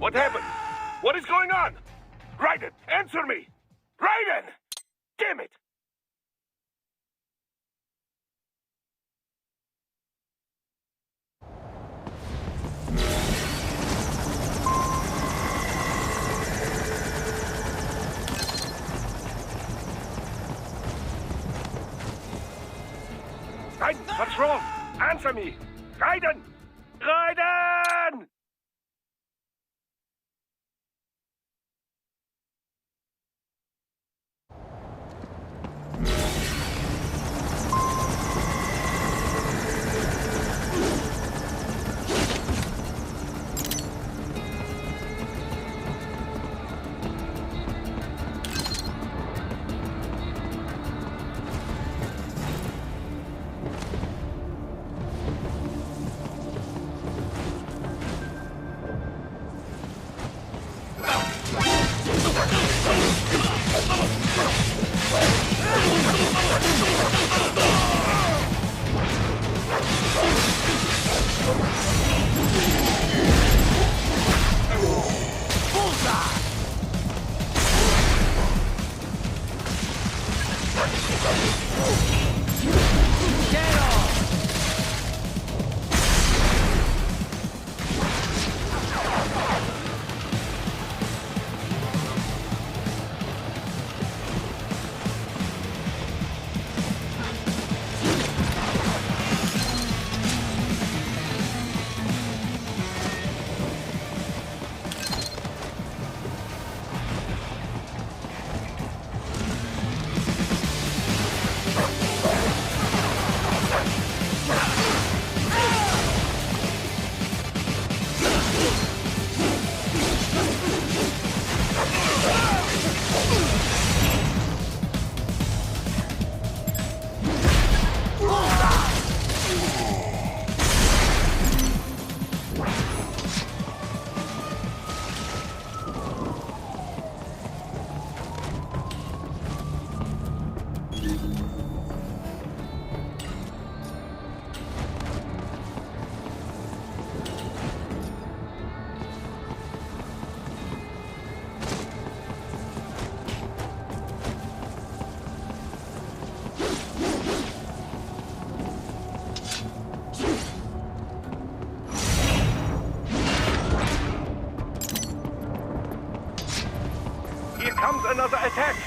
What happened? What is going on? Raiden, answer me! Raiden! Damn it! Raiden, what's wrong? Answer me! Raiden! Raiden! Here comes another attack!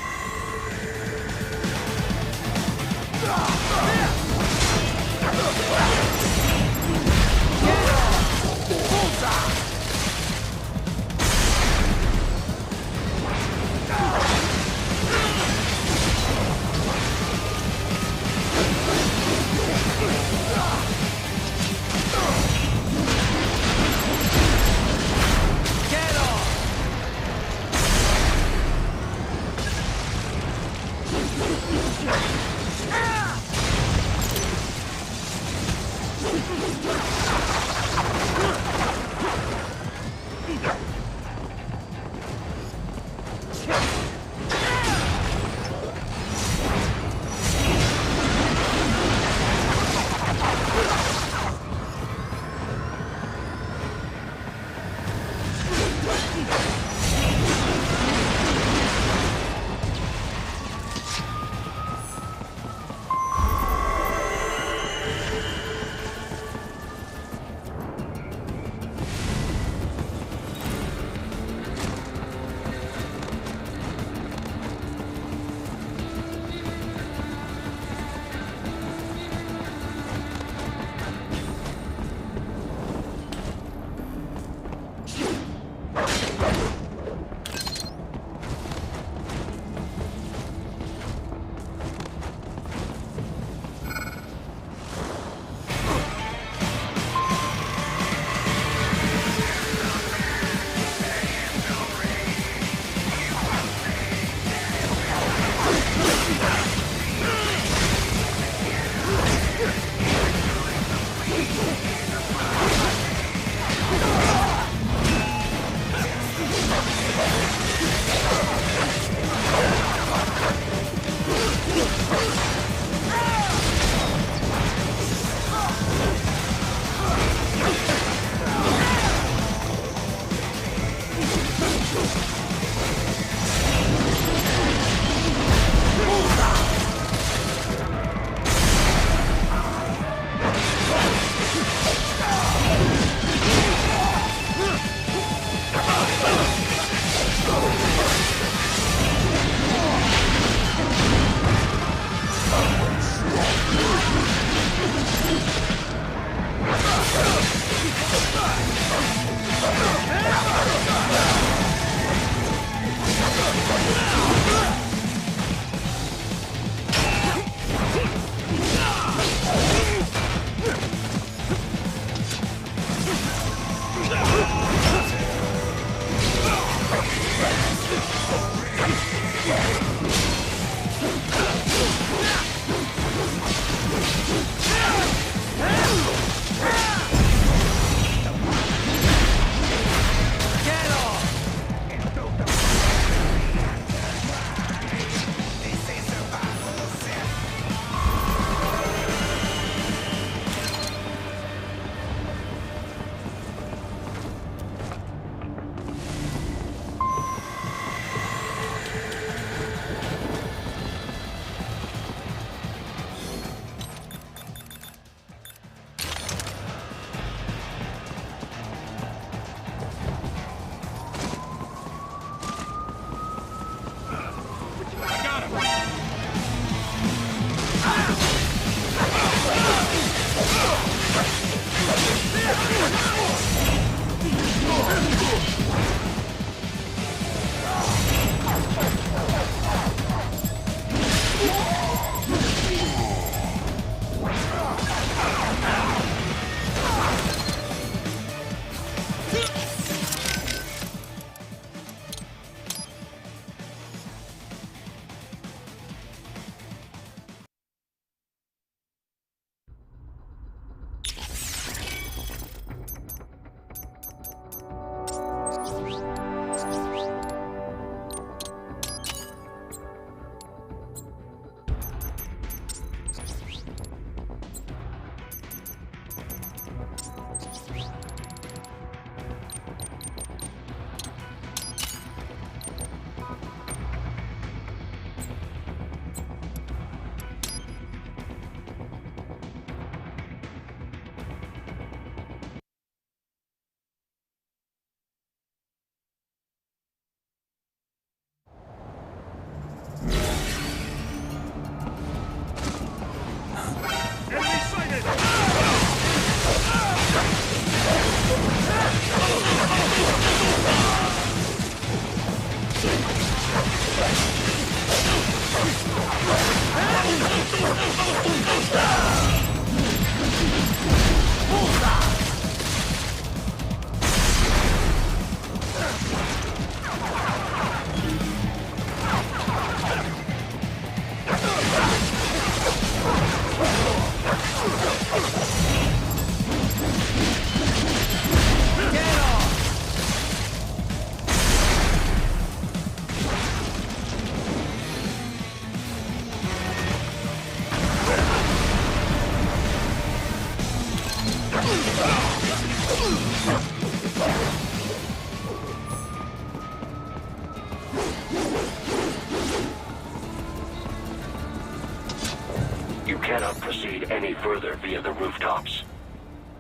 cannot proceed any further via the rooftops.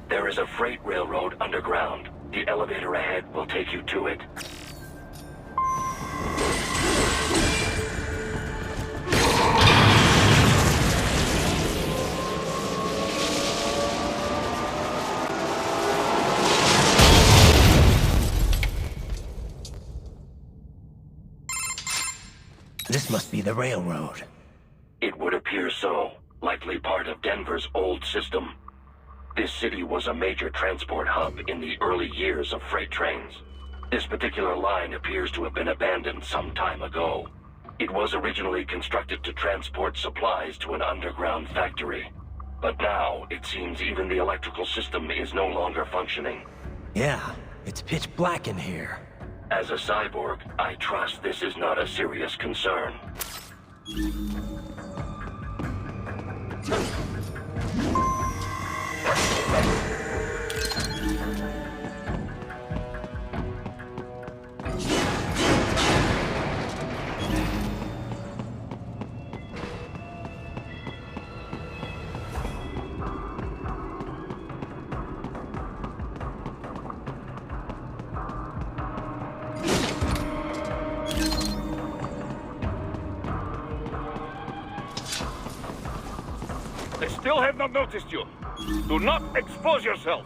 There is a freight railroad underground. The elevator ahead will take you to it. This must be the railroad. It would appear so. Likely part of Denver's old system. This city was a major transport hub in the early years of freight trains. This particular line appears to have been abandoned some time ago. It was originally constructed to transport supplies to an underground factory. But now, it seems even the electrical system is no longer functioning. Yeah, it's pitch black in here. As a cyborg, I trust this is not a serious concern. They still have not noticed you. Do not expose yourself.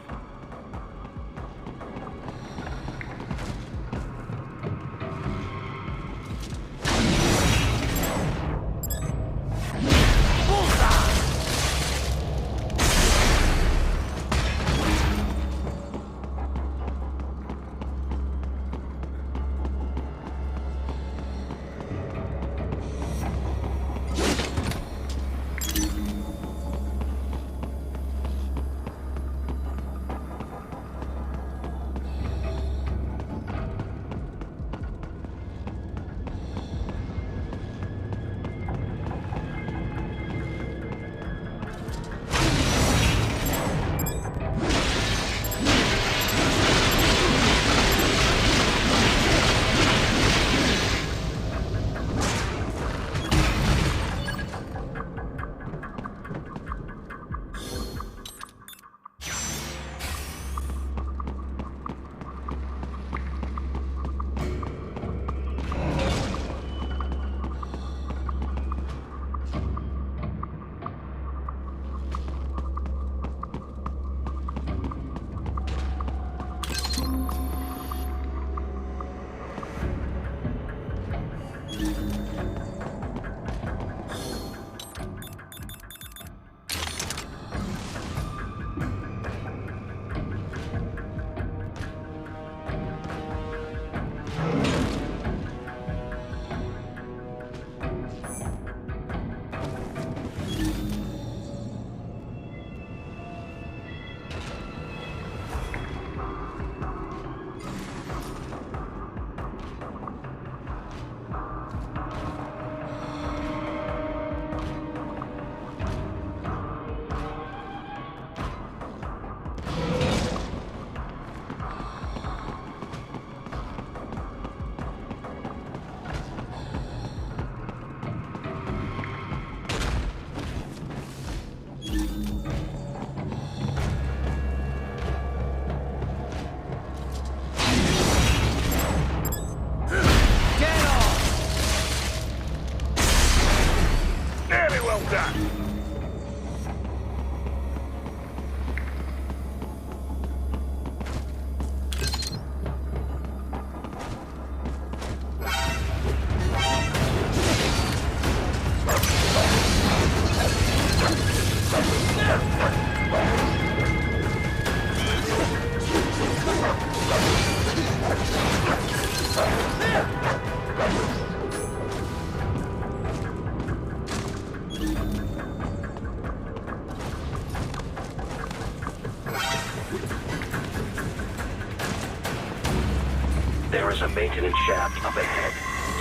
There is a maintenance shaft up ahead.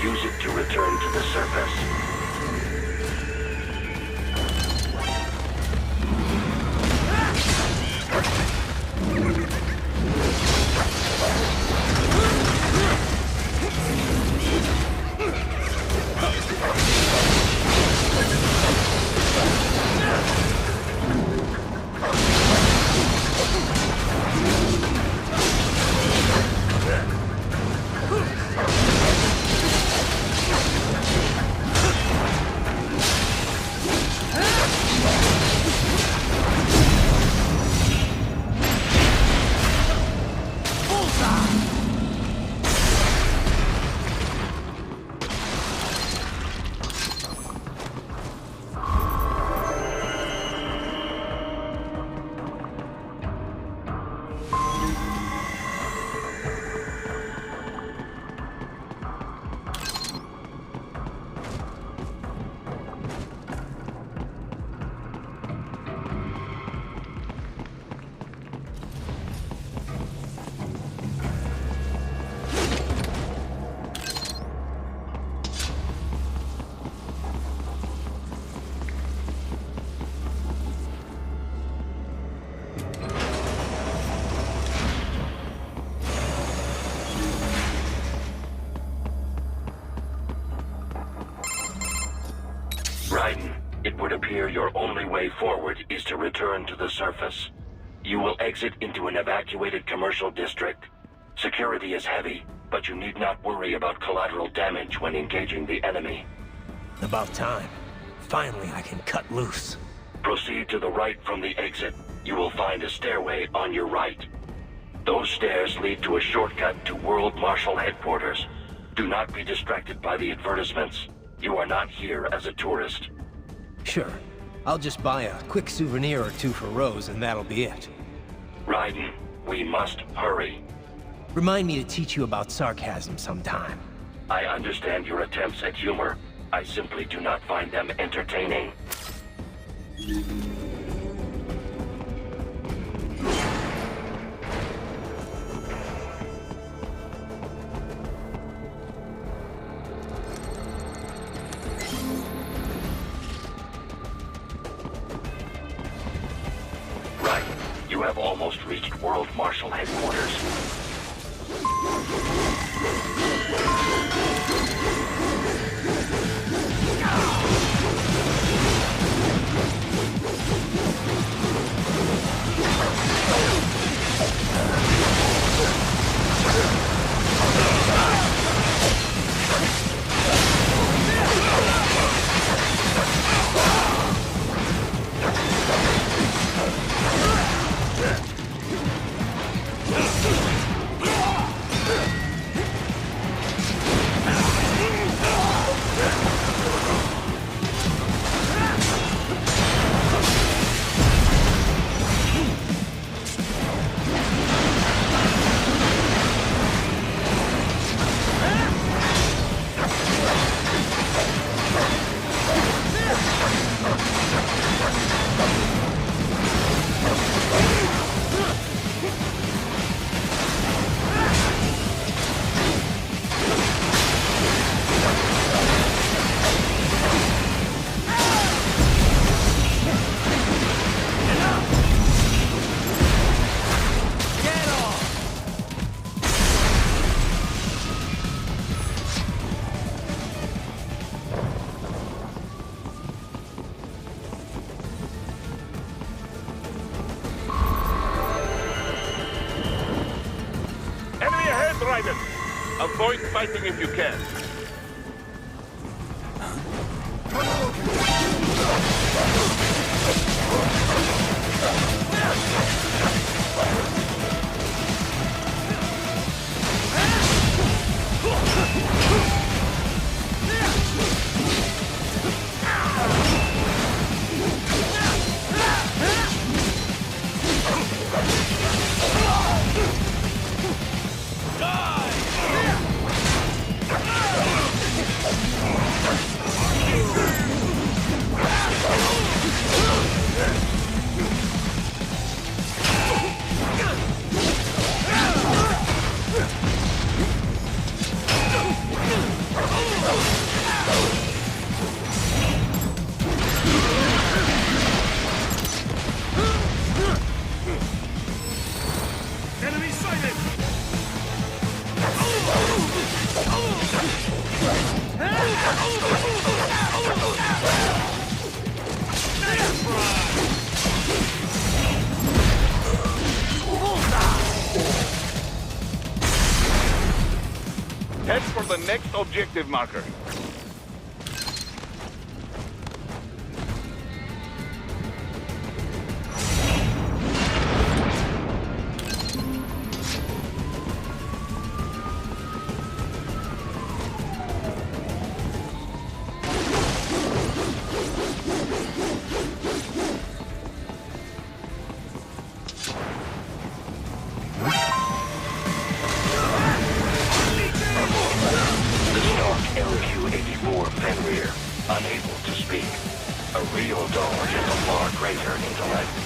Use it to return to the surface. would appear your only way forward is to return to the surface. You will exit into an evacuated commercial district. Security is heavy, but you need not worry about collateral damage when engaging the enemy. About time. Finally, I can cut loose. Proceed to the right from the exit. You will find a stairway on your right. Those stairs lead to a shortcut to World Marshal Headquarters. Do not be distracted by the advertisements. You are not here as a tourist. Sure. I'll just buy a quick souvenir or two for Rose and that'll be it. Raiden, we must hurry. Remind me to teach you about sarcasm sometime. I understand your attempts at humor. I simply do not find them entertaining. Right. You have almost reached World Marshal Headquarters. Raiden. Avoid fighting if you can. Head for the next objective marker. Unable to speak. A real dog is a far greater intellect.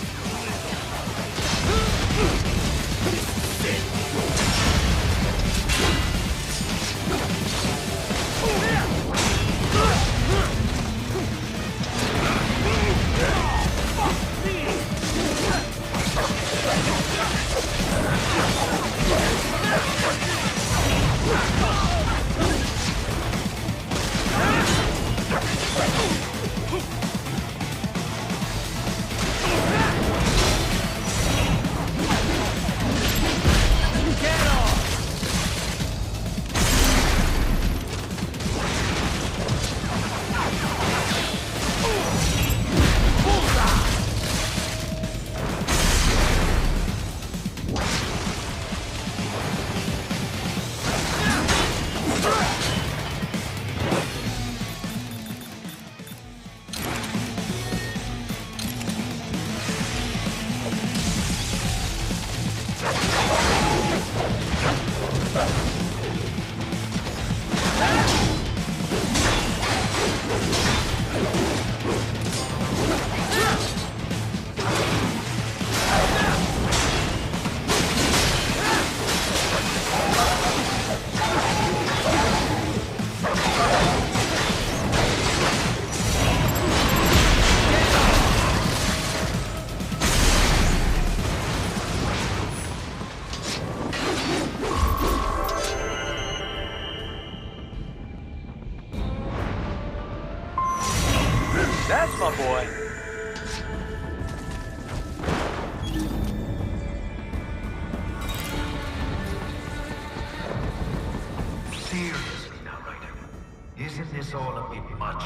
this all a bit much?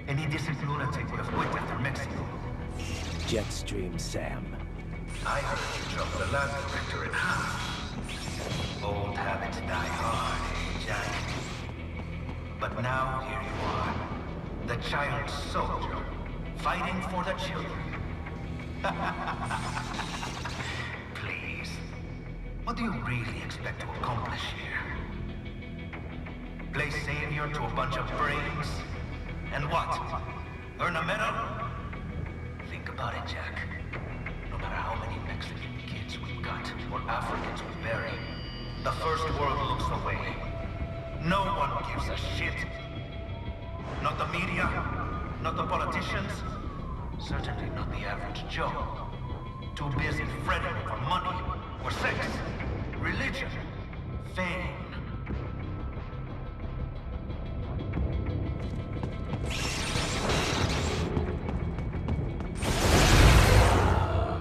Any decent lunatic would have quit after Mexico. Jetstream Sam. I heard you dropped the lab director in half. Old habits die hard, eh, Jack? But now here you are. The child soldier, fighting for the children. Please. What do you really expect to accomplish here? Play savior to a bunch of brains? And what? Earn a medal? Think about it, Jack. No matter how many Mexican kids we've got, or Africans we bury, the first world looks away. No one gives a shit. Not the media, not the politicians, certainly not the average Joe. Too busy fretting for money, or sex, religion, fame.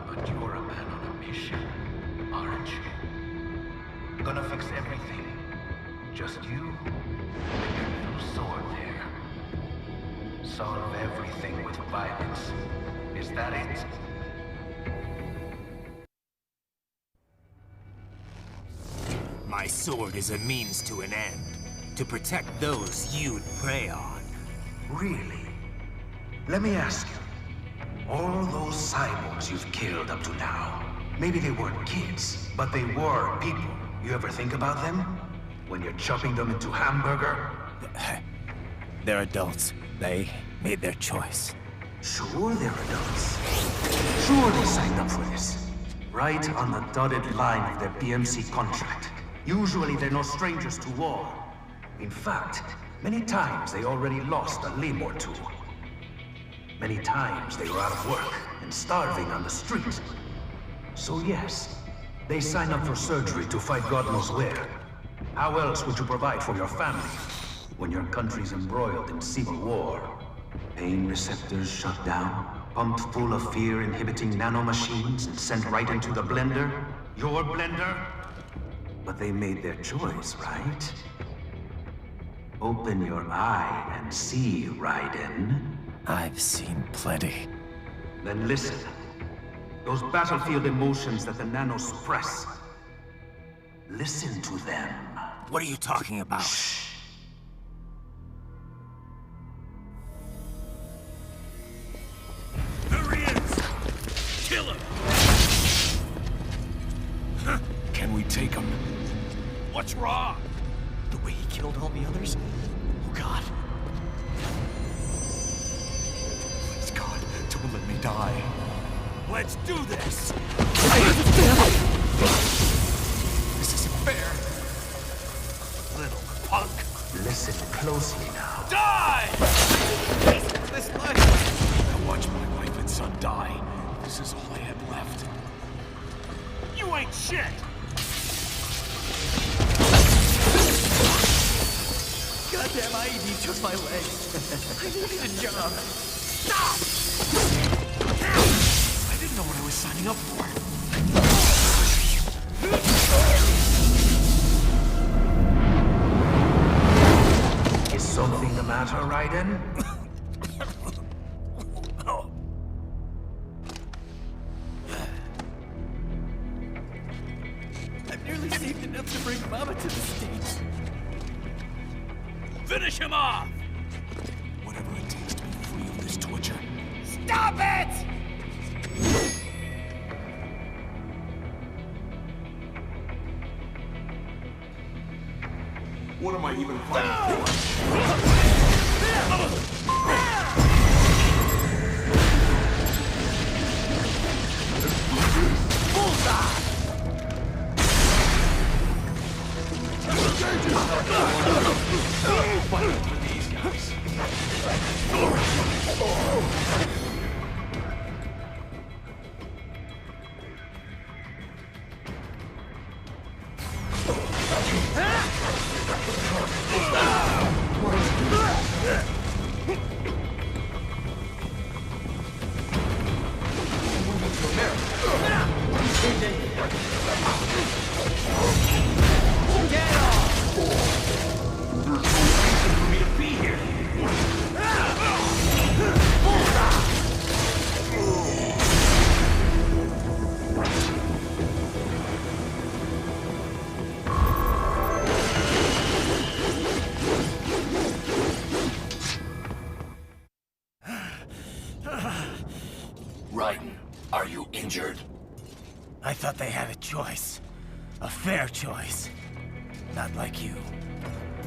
But you're a man on a mission, aren't you? Gonna fix everything. Just you and your little sword there. Solve everything with violence. Is that it? My sword is a means to an end. To protect those you'd prey on. Really? Let me ask you. All those cyborgs you've killed up to now, maybe they weren't kids, but they were people. You ever think about them? When you're chopping them into hamburger? They're adults. They made their choice. Sure they're adults. Sure they signed up for this. Right on the dotted line of their PMC contract. Usually they're no strangers to war. In fact, many times they already lost a limb or two. Many times they were out of work and starving on the street. So yes, they sign up for surgery to fight God knows where. How else would you provide for your family when your country's embroiled in civil war? Pain receptors shut down, pumped full of fear-inhibiting nanomachines and sent right into the blender? Your blender? But they made their choice, right? Open your eye and see, Raiden. I've seen plenty. Then listen. Those battlefield emotions that the nanos suppress. Listen to them. What are you talking about? Shh. There he is! Kill him! Can we take him? What's wrong? The way he killed all the others? Oh God. Please God, don't let me die. Let's do this! This isn't fair. Little punk! Listen closely now. Die! This life. I watched my wife and son die. This is all I had left. You ain't shit! Goddamn IED took my leg. I needed a job. Stop! I didn't know what I was signing up for. Is something the matter, Raiden? I've nearly saved enough to bring Mama to the States. Finish him off! Whatever it takes to be free of this torture. Stop it! What am I even fighting for? Fighting for these guys. There's no reason for me to be Raiden, are you injured? I thought they had a choice. A fair choice. Not like you.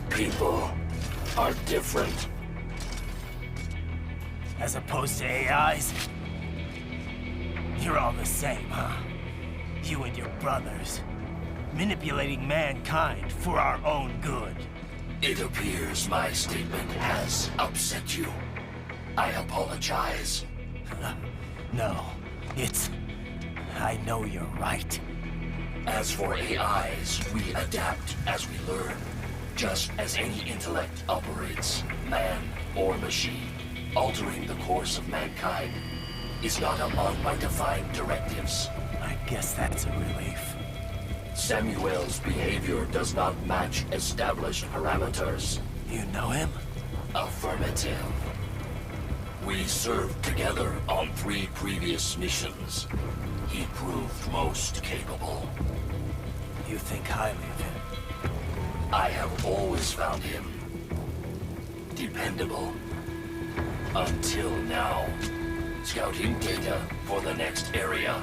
People are different. As opposed to AIs? You're all the same, huh? You and your brothers. Manipulating mankind for our own good. It appears my statement has upset you. I apologize. No, it's... I know you're right. As for AIs, we adapt as we learn. Just as any intellect operates, man or machine. Altering the course of mankind is not among my defined directives. I guess that's a relief. Samuel's behavior does not match established parameters. You know him? Affirmative. We served together on 3 previous missions. He proved most capable. You think highly of him? I have always found him dependable. Until now. Scouting data for the next area.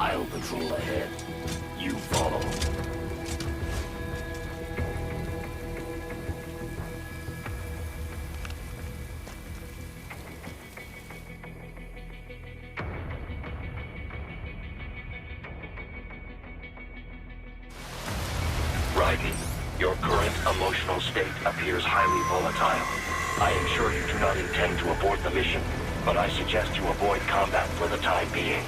I'll patrol ahead. You follow. Raiden, your current emotional state appears highly volatile. I am sure you do not intend to abort the mission, but I suggest you avoid combat for the time being.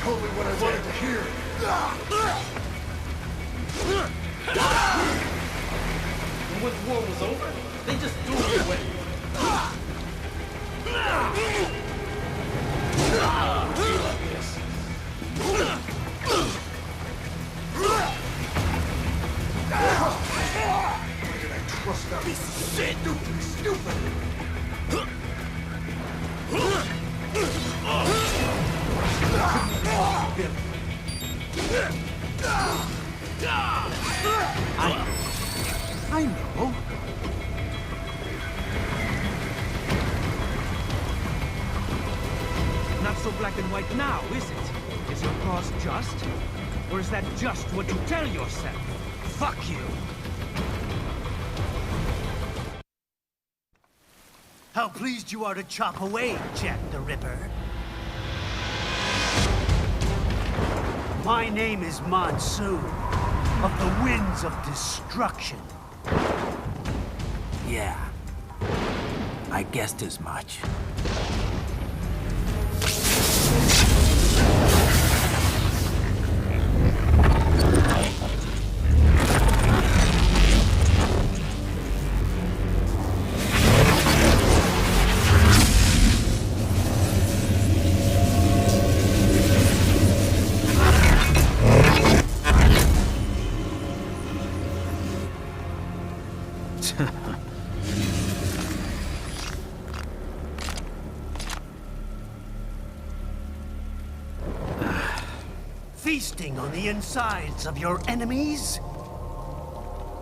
Told me what I wanted to hear. And when the war was over, they just threw it away. Why did I trust that piece of shit? Stupid! I know. Not so black and white now, is it? Is your cause just? Or is that just what you tell yourself? Fuck you! How pleased you are to chop away, Jack the Ripper. My name is Monsoon, of the Winds of Destruction. Yeah, I guessed as much. Feasting on the insides of your enemies?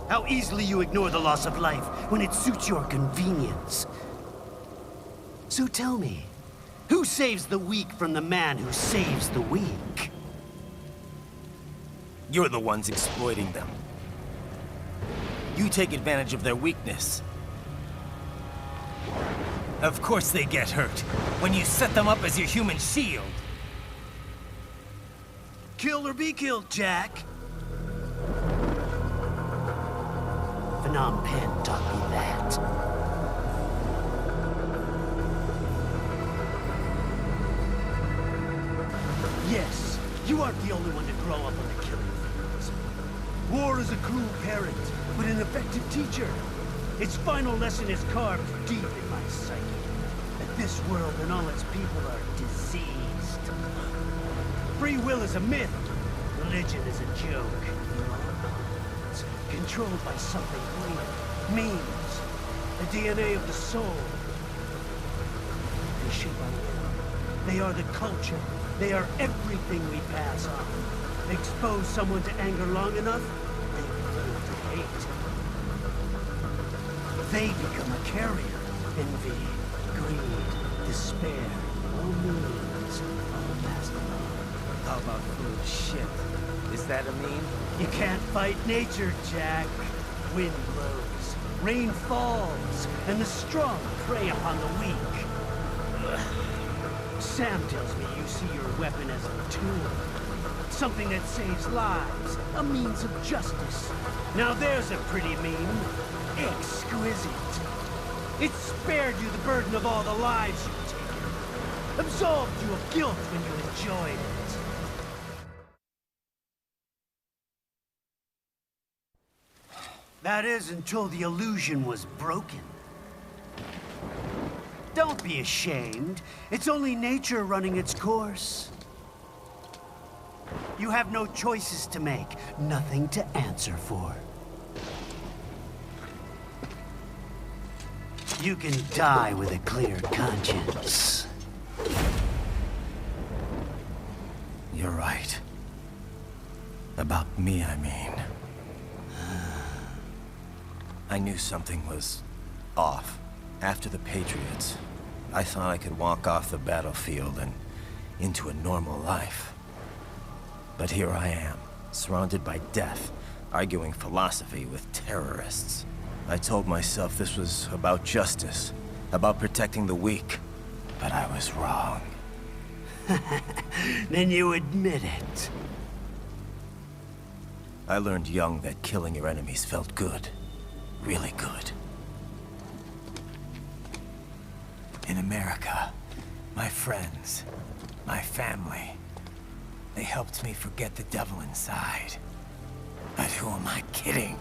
How easily you ignore the loss of life when it suits your convenience. So tell me, who saves the weak from the man who saves the weak? You're the ones exploiting them. You take advantage of their weakness. Of course they get hurt when you set them up as your human shield. Kill or be killed, Jack. Phnom Penh taught me that. Yes, you aren't the only one to grow up on the killing fields. War is a cruel parent, but an effective teacher. Its final lesson is carved deep in my psyche. That this world and all its people are diseased. Free will is a myth. Religion is a joke. It's controlled by something greater. Memes. The DNA of the soul. They shape our will. They are the culture. They are everything we pass on. Expose someone to anger long enough, they begin to hate. They become a carrier. Envy, greed, despair, all means, all passed along. How about food shit? Is that a meme? You can't fight nature, Jack. Wind blows, rain falls, and the strong prey upon the weak. Sam tells me you see your weapon as a tool. Something that saves lives, a means of justice. Now there's a pretty meme. Exquisite. It spared you the burden of all the lives you've taken. Absolved you of guilt when you enjoyed it. That is until the illusion was broken. Don't be ashamed. It's only nature running its course. You have no choices to make, nothing to answer for. You can die with a clear conscience. You're right. About me, I mean. I knew something was off. After the Patriots, I thought I could walk off the battlefield and into a normal life. But here I am, surrounded by death, arguing philosophy with terrorists. I told myself this was about justice, about protecting the weak. But I was wrong. Then you admit it. I learned young that killing your enemies felt good. Really good. In America, my friends, my family, They helped me forget the devil inside. But who am I kidding?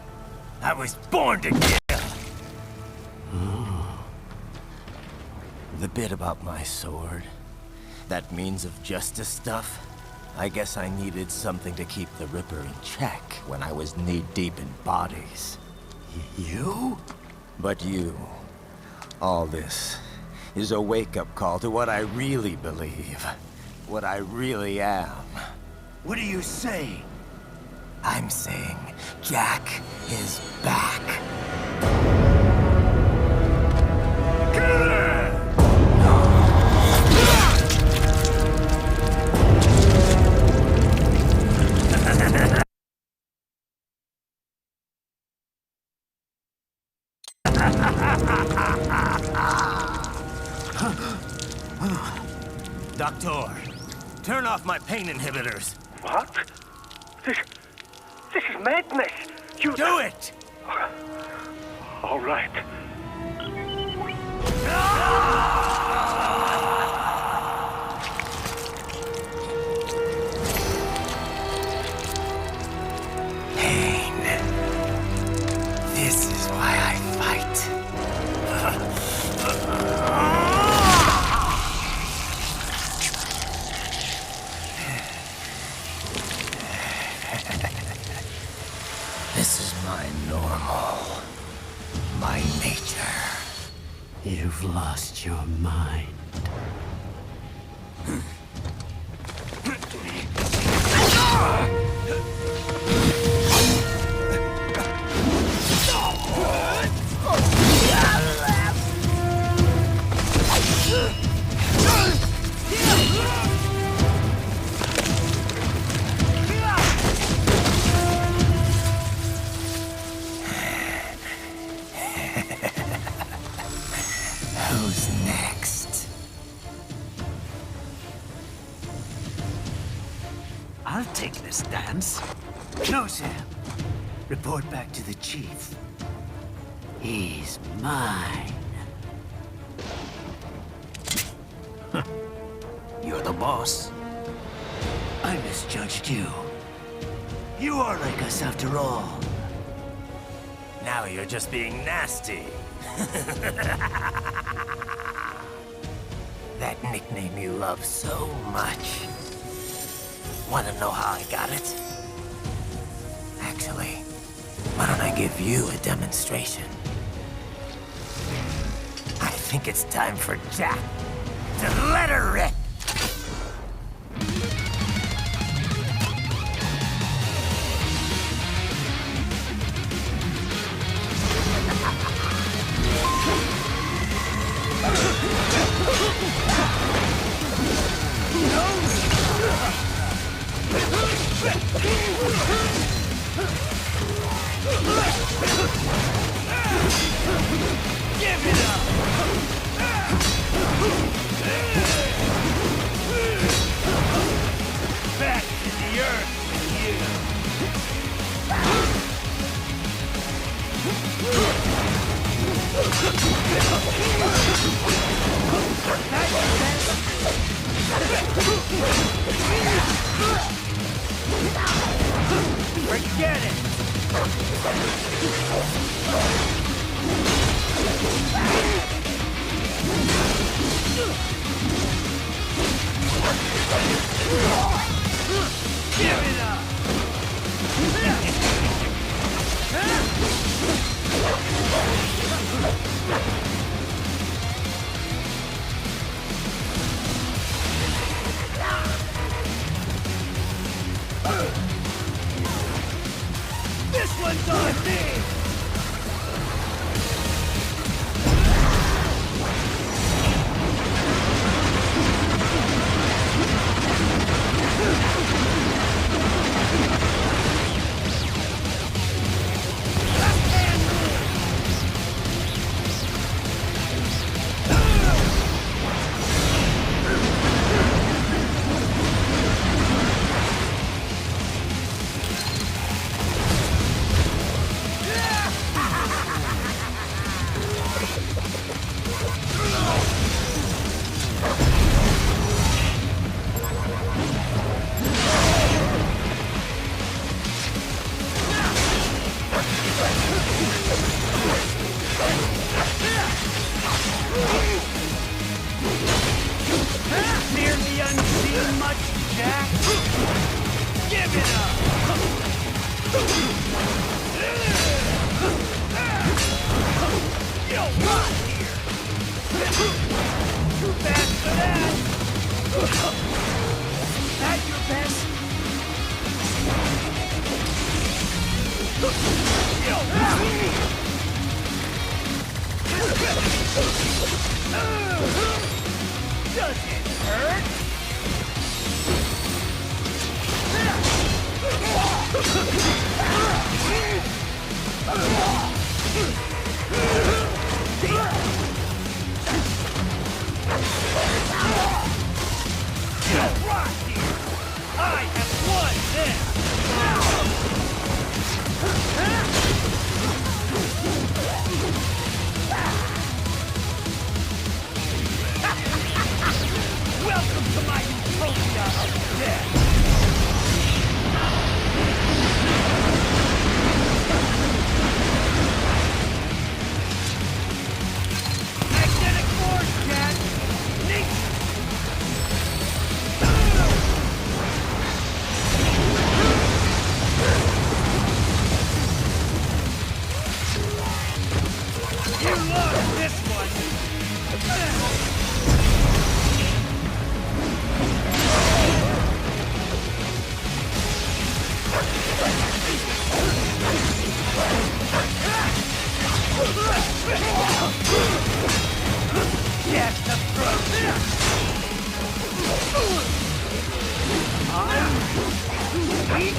I was born to kill! The bit about my sword, that means of justice stuff, I guess I needed something to keep the Ripper in check when I was knee-deep in bodies. You? But you, all this, is a wake-up call to what I really believe. What I really am. What are you saying? I'm saying Jack is back. Doctor, turn off my pain inhibitors. What? This is madness. You Do it! All right. Pain. This is why I fight. This is my normal. My nature. You've lost your mind. Who's next? I'll take this dance. No, Sam. Report back to the chief. He's mine. You're the boss. I misjudged you. You are like us after all. Now you're just being nasty. That nickname you love so much. Want to know how I got it? Actually, why don't I give you a demonstration? I think it's time for Jack to let her rip. Back to the earth Forget it! Give it up! This one's on me! Does it hurt? Right here! I have won this! Welcome to my utopia of death! Magnetic force, Cat! Nature! You lost this one! Yes, the throat! I'm weak!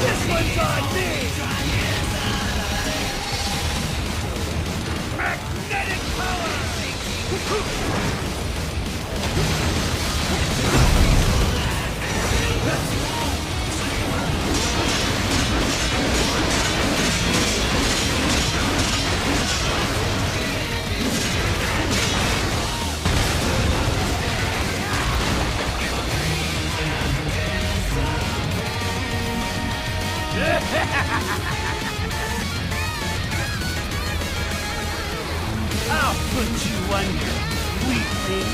This one's on me! Magnetic power! I'll put you under, weakling.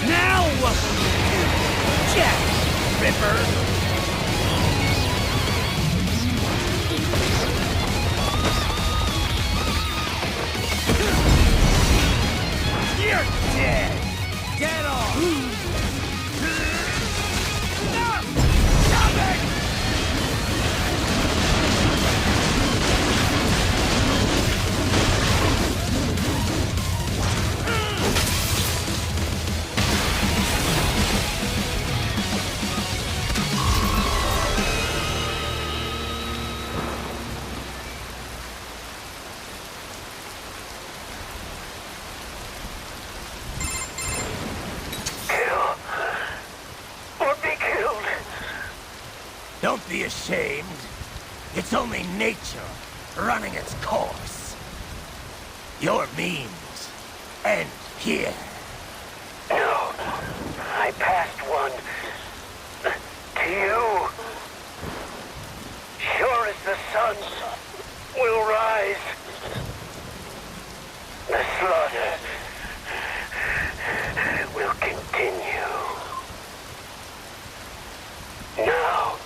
Now what will you do, Jack Ripper? You're dead! Get off! Stop it! Don't be ashamed. It's only nature running its course. Your means end here. No, I passed one to you. Sure as the sun will rise, the slaughter will continue. Now,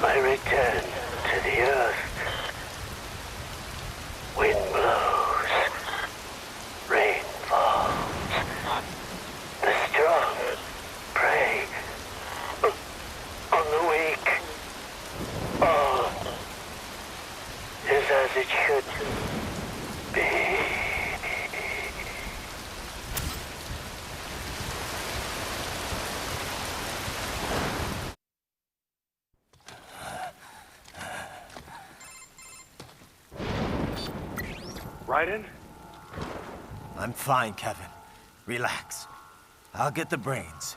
I return to the earth. Wind blows, rain falls. The strong prey on the weak. All is as it should be. Raiden? I'm fine, Kevin. Relax. I'll get the brains.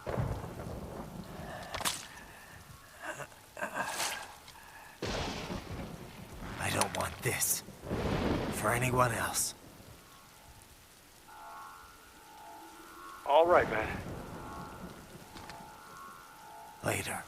I don't want this for anyone else. All right, man. Later.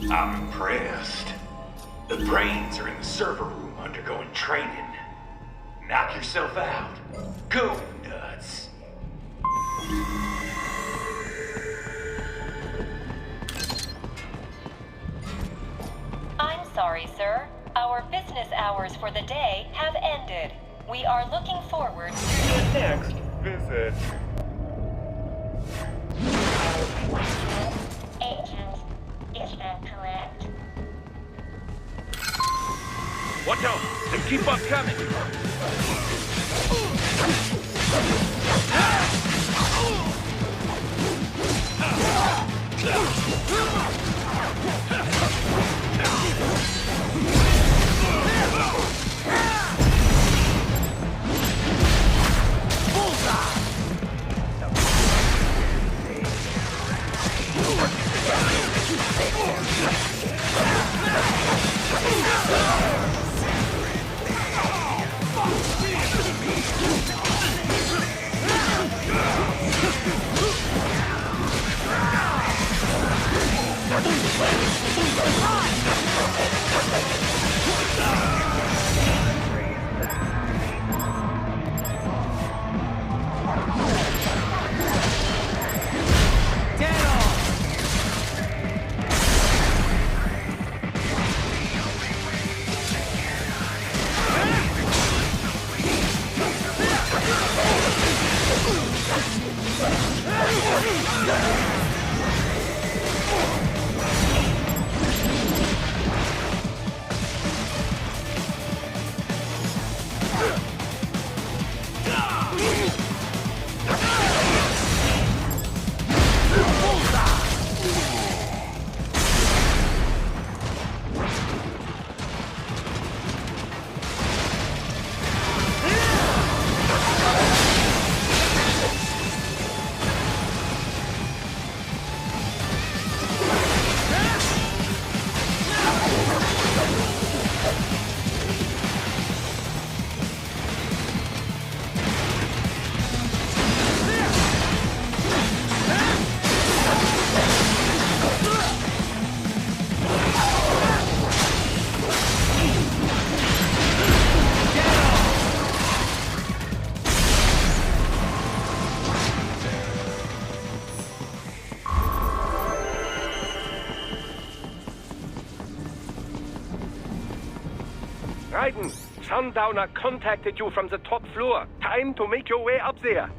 I'm impressed. The brains are in the server room undergoing training. Knock yourself out. Go nuts. I'm sorry, sir. Our business hours for the day have ended. We are looking forward to your Next visit. agent. Is that correct? Watch out! They keep on coming! Raiden, Sundowner contacted you from the top floor. Time to make your way up there.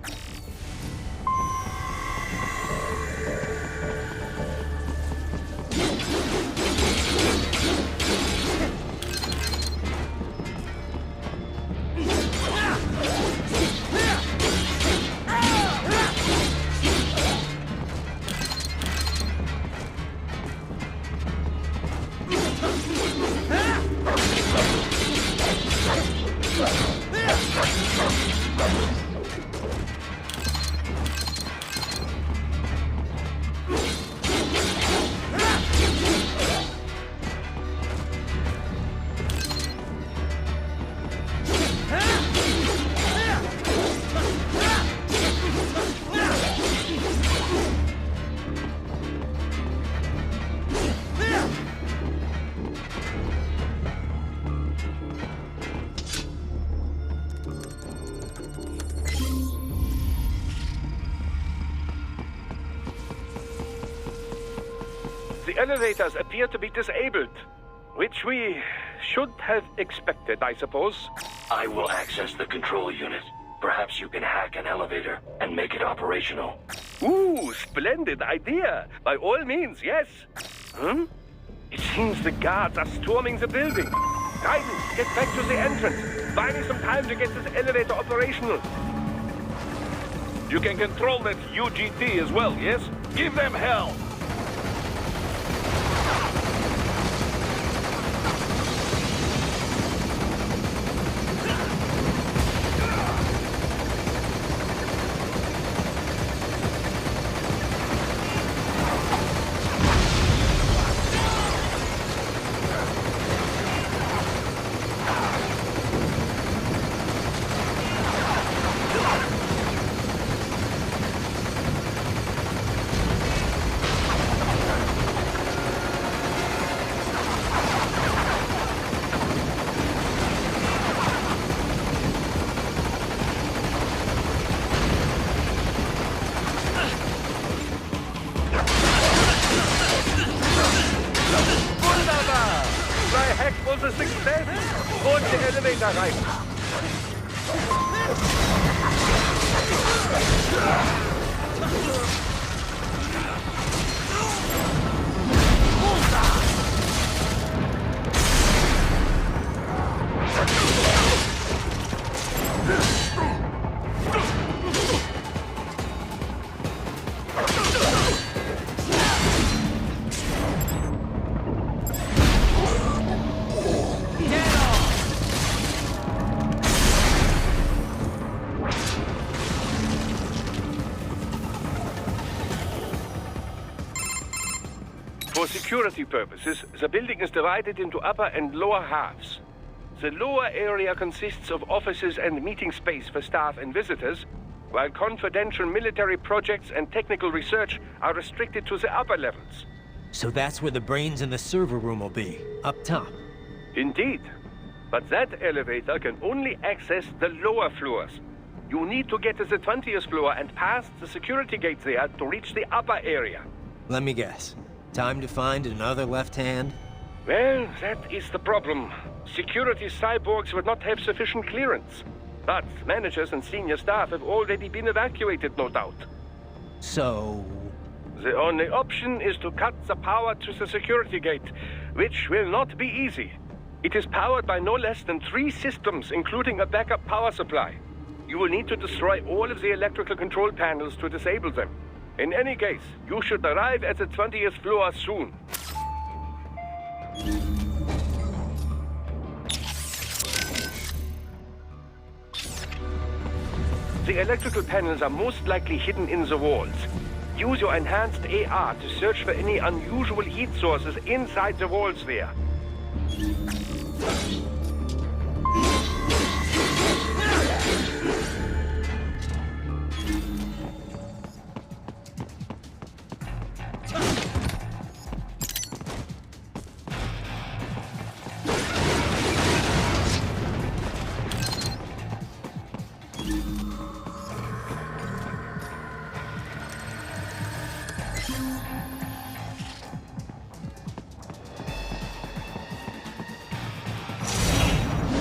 The elevators appear to be disabled, which we should have expected, I suppose. I will access the control unit. Perhaps you can hack an elevator and make it operational. Ooh, splendid idea. By all means, yes. It seems the guards are storming the building. Raiden, get back to the entrance. Buy me some time to get this elevator operational. You can control that UGT as well, yes? Give them hell! Hack was a success. Und the elevator rein. For security purposes, the building is divided into upper and lower halves. The lower area consists of offices and meeting space for staff and visitors, while confidential military projects and technical research are restricted to the upper levels. So that's where the brains in the server room will be, up top. Indeed. But that elevator can only access the lower floors. You need to get to the 20th floor and past the security gate there to reach the upper area. Let me guess. Time to find another left hand? Well, that is the problem. Security cyborgs would not have sufficient clearance. But managers and senior staff have already been evacuated, no doubt. So... The only option is to cut the power to the security gate, which will not be easy. It is powered by no less than 3 systems, including a backup power supply. You will need to destroy all of the electrical control panels to disable them. In any case, you should arrive at the 20th floor soon. The electrical panels are most likely hidden in the walls. Use your enhanced AR to search for any unusual heat sources inside the walls there.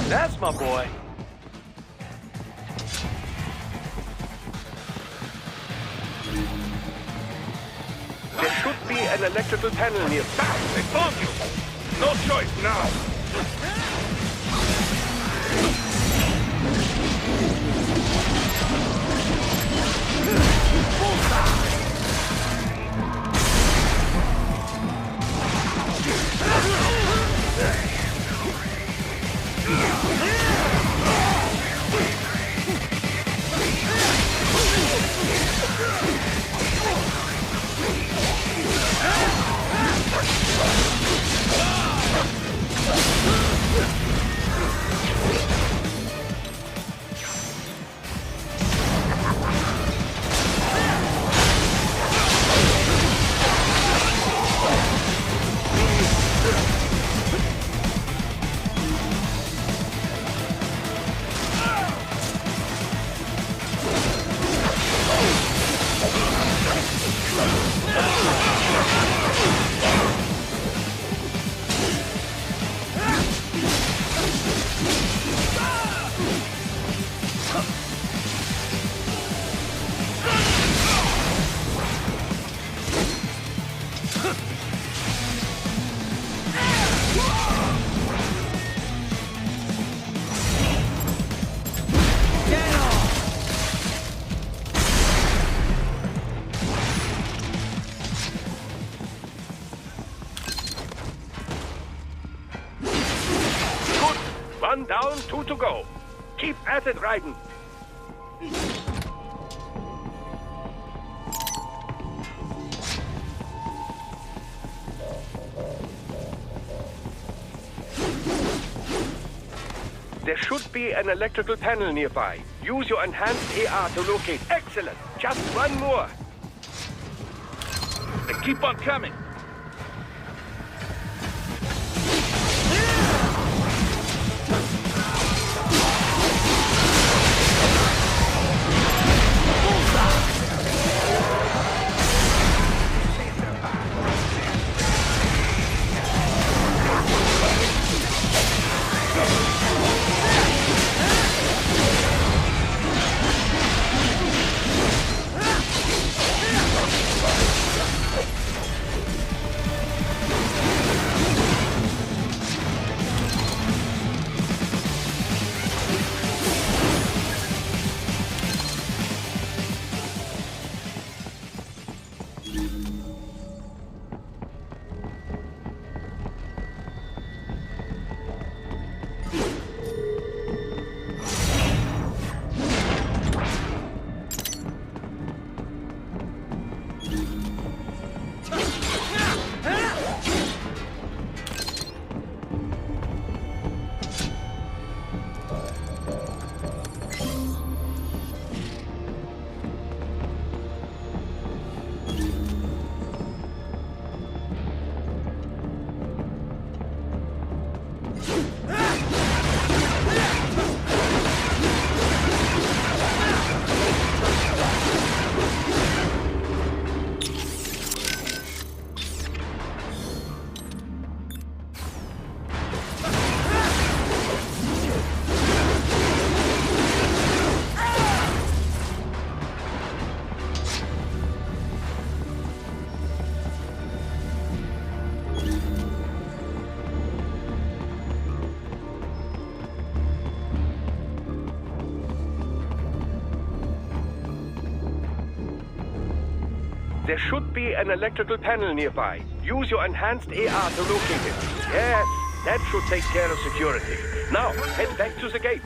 That's my boy. There should be an electrical panel near. I told you! No choice now! One down, 2 to go. Keep at it, Raiden. There should be an electrical panel nearby. Use your enhanced AR to locate. Excellent. Just one more. They keep on coming. there should be an electrical panel nearby. Use your enhanced AR to locate it. Yes, that should take care of security. Now, head back to the gate.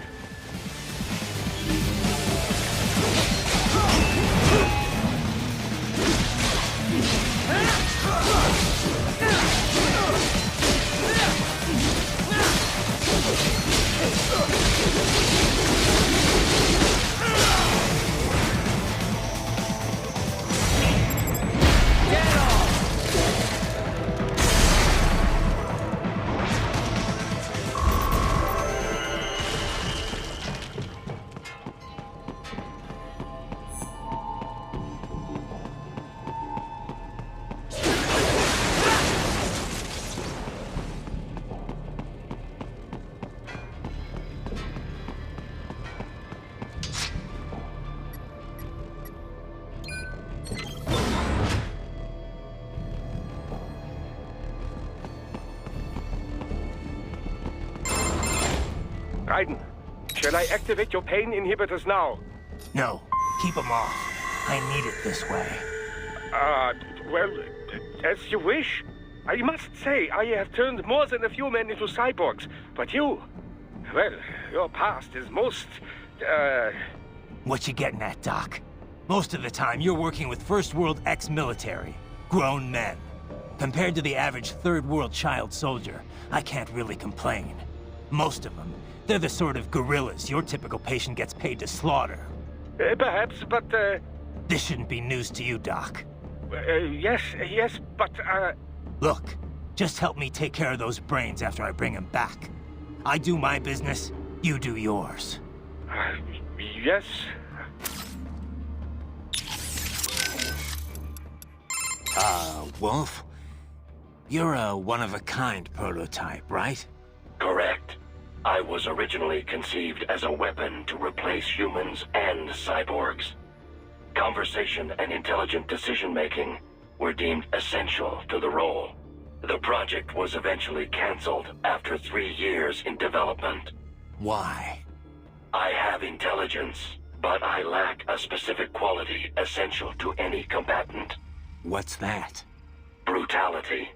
Raiden, shall I activate your pain inhibitors now? No, keep them off. I need it this way. Well, as you wish. I must say, I have turned more than a few men into cyborgs, but you... Well, your past is most, What you getting at, Doc? Most of the time, you're working with First World ex-military. Grown men. Compared to the average Third World child soldier, I can't really complain. Most of them, they're the sort of guerrillas your typical patient gets paid to slaughter. Perhaps, but, This shouldn't be news to you, Doc. yes, but, Look, just help me take care of those brains after I bring them back. I do my business, you do yours. Yes. Wolf? You're a one-of-a-kind prototype, right? Correct. I was originally conceived as a weapon to replace humans and cyborgs. Conversation and intelligent decision-making were deemed essential to the role. The project was eventually cancelled after 3 years in development. Why? I have intelligence, but I lack a specific quality essential to any combatant. What's that? Brutality.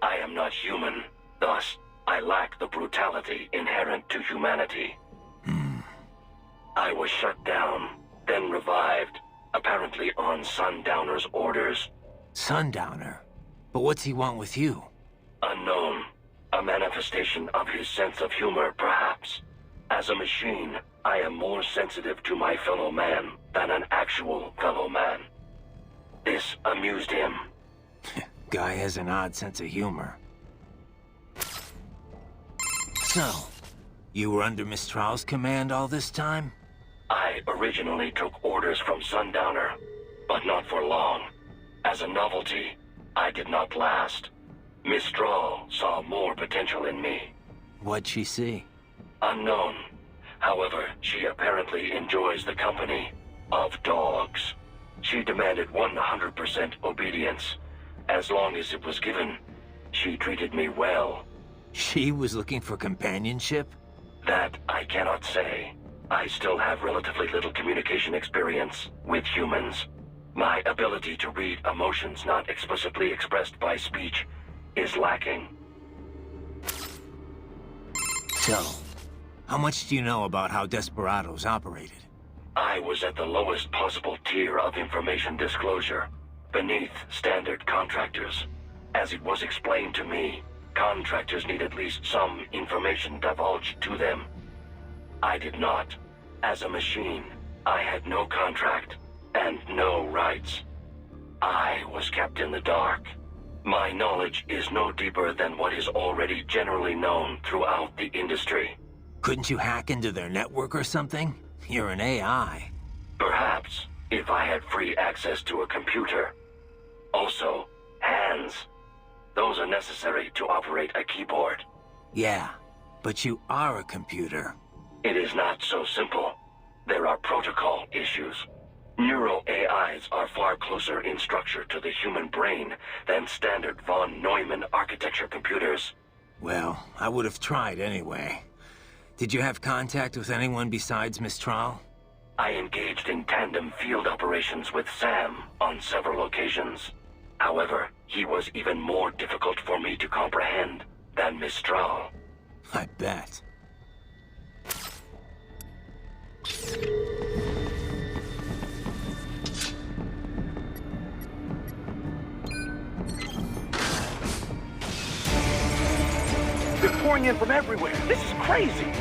I am not human, thus I lack the brutality inherent to humanity. I was shut down, then revived, apparently on Sundowner's orders. Sundowner? But what's he want with you? Unknown. A manifestation of his sense of humor, perhaps. As a machine, I am more sensitive to my fellow man than an actual fellow man. This amused him. Guy has an odd sense of humor. So, you were under Mistral's command all this time? I originally took orders from Sundowner, but not for long. As a novelty, I did not last. Mistral saw more potential in me. What'd she see? Unknown. However, she apparently enjoys the company of dogs. She demanded 100% obedience. As long as it was given, she treated me well. She was looking for companionship? That I cannot say. I still have relatively little communication experience with humans. My ability to read emotions not explicitly expressed by speech is lacking. So, how much do you know about how Desperados operated? I was at the lowest possible tier of information disclosure, beneath standard contractors. As it was explained to me, contractors need at least some information divulged to them. I did not. As a machine, I had no contract and no rights. I was kept in the dark. My knowledge is no deeper than what is already generally known throughout the industry. Couldn't you hack into their network or something? You're an AI. Perhaps, if I had free access to a computer. Also, hands. Those are necessary to operate a keyboard. Yeah, but you are a computer. It is not so simple. There are protocol issues. Neural AIs are far closer in structure to the human brain than standard von Neumann architecture computers. Well, I would have tried anyway. Did you have contact with anyone besides Mistral? I engaged in tandem field operations with Sam on several occasions. However, he was even more difficult for me to comprehend than Mistral. I bet. They're pouring in from everywhere. This is crazy.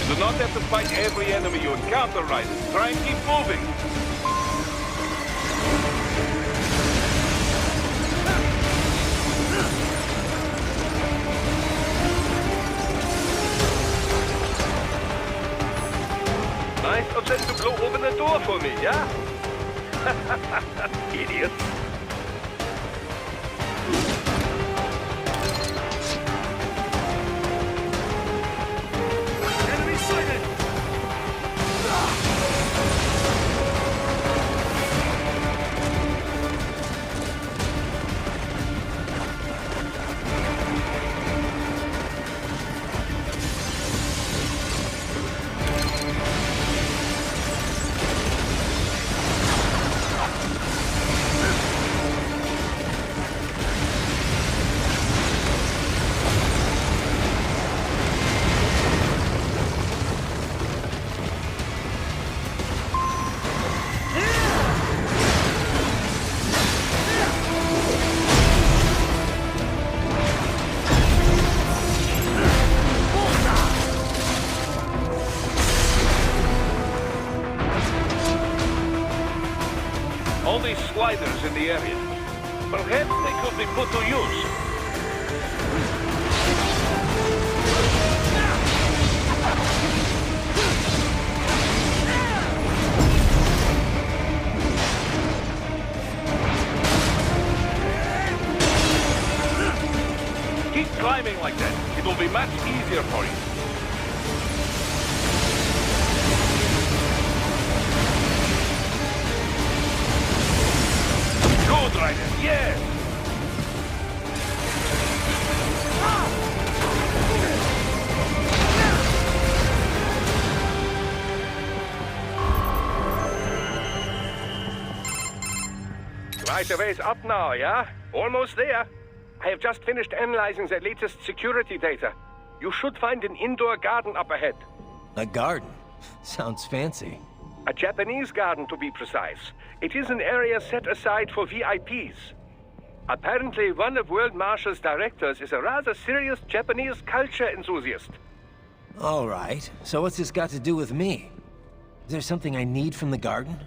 You do not have to fight every enemy you encounter, Raiden. Try and keep moving. Nice of them to blow open the door for me, yeah? Idiots. Enemy sighted! All these sliders in the area. Perhaps they could be put to use. Keep climbing like that. It will be much easier for you. Good, Raiden. Yes. Right away's up now, yeah? Almost there. I have just finished analyzing the latest security data. You should find an indoor garden up ahead. A garden? Sounds fancy. A Japanese garden, to be precise. It is an area set aside for VIPs. Apparently, one of World Marshal's directors is a rather serious Japanese culture enthusiast. All right. So what's this got to do with me? Is there something I need from the garden?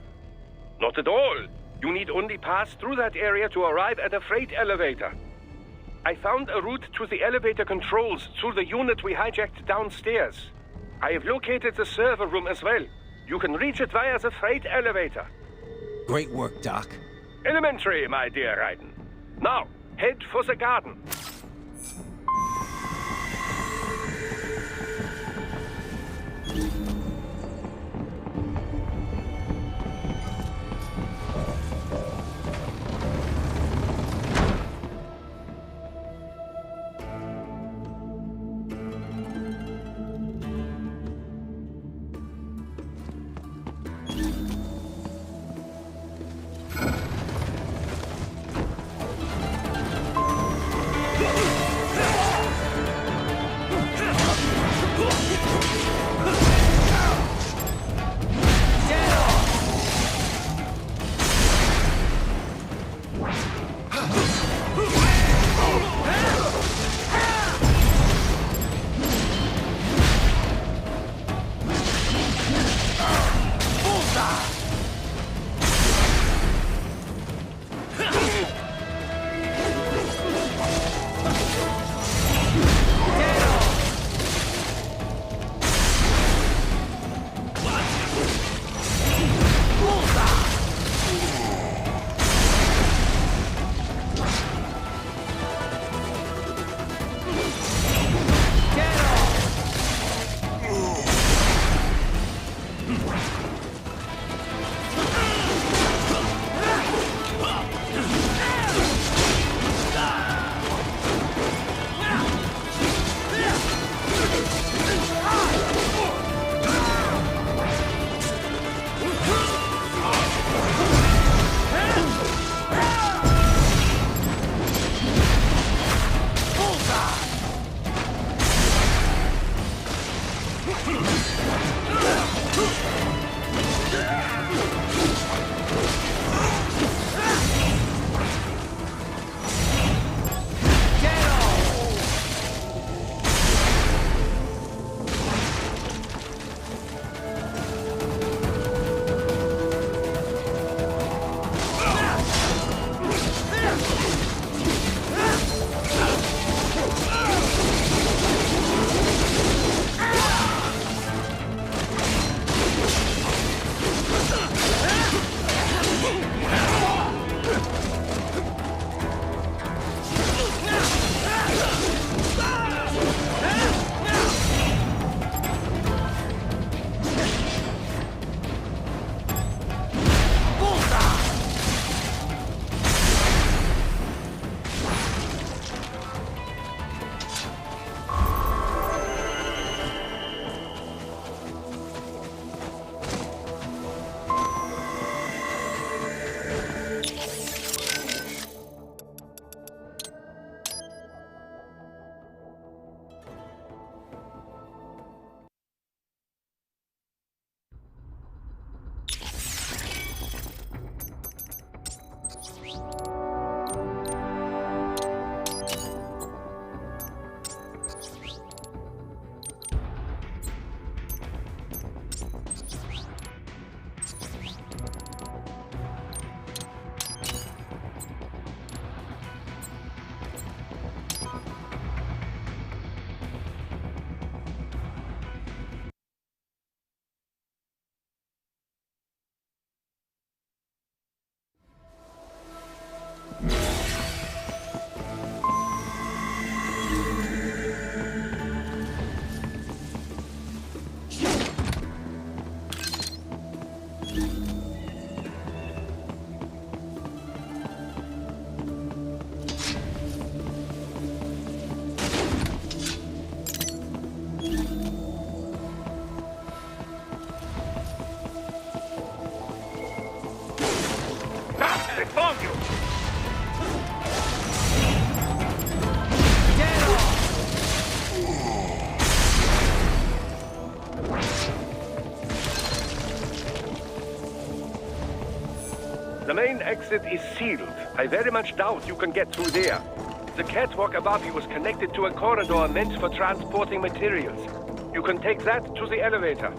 Not at all. You need only pass through that area to arrive at a freight elevator. I found a route to the elevator controls through the unit we hijacked downstairs. I have located the server room as well. You can reach it via the freight elevator. Great work, Doc. Elementary, my dear Raiden. Now, head for the garden. exit is sealed. I very much doubt you can get through there. The catwalk above you is connected to a corridor meant for transporting materials. You can take that to the elevator.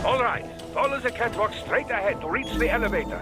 All right, follow the catwalk straight ahead to reach the elevator.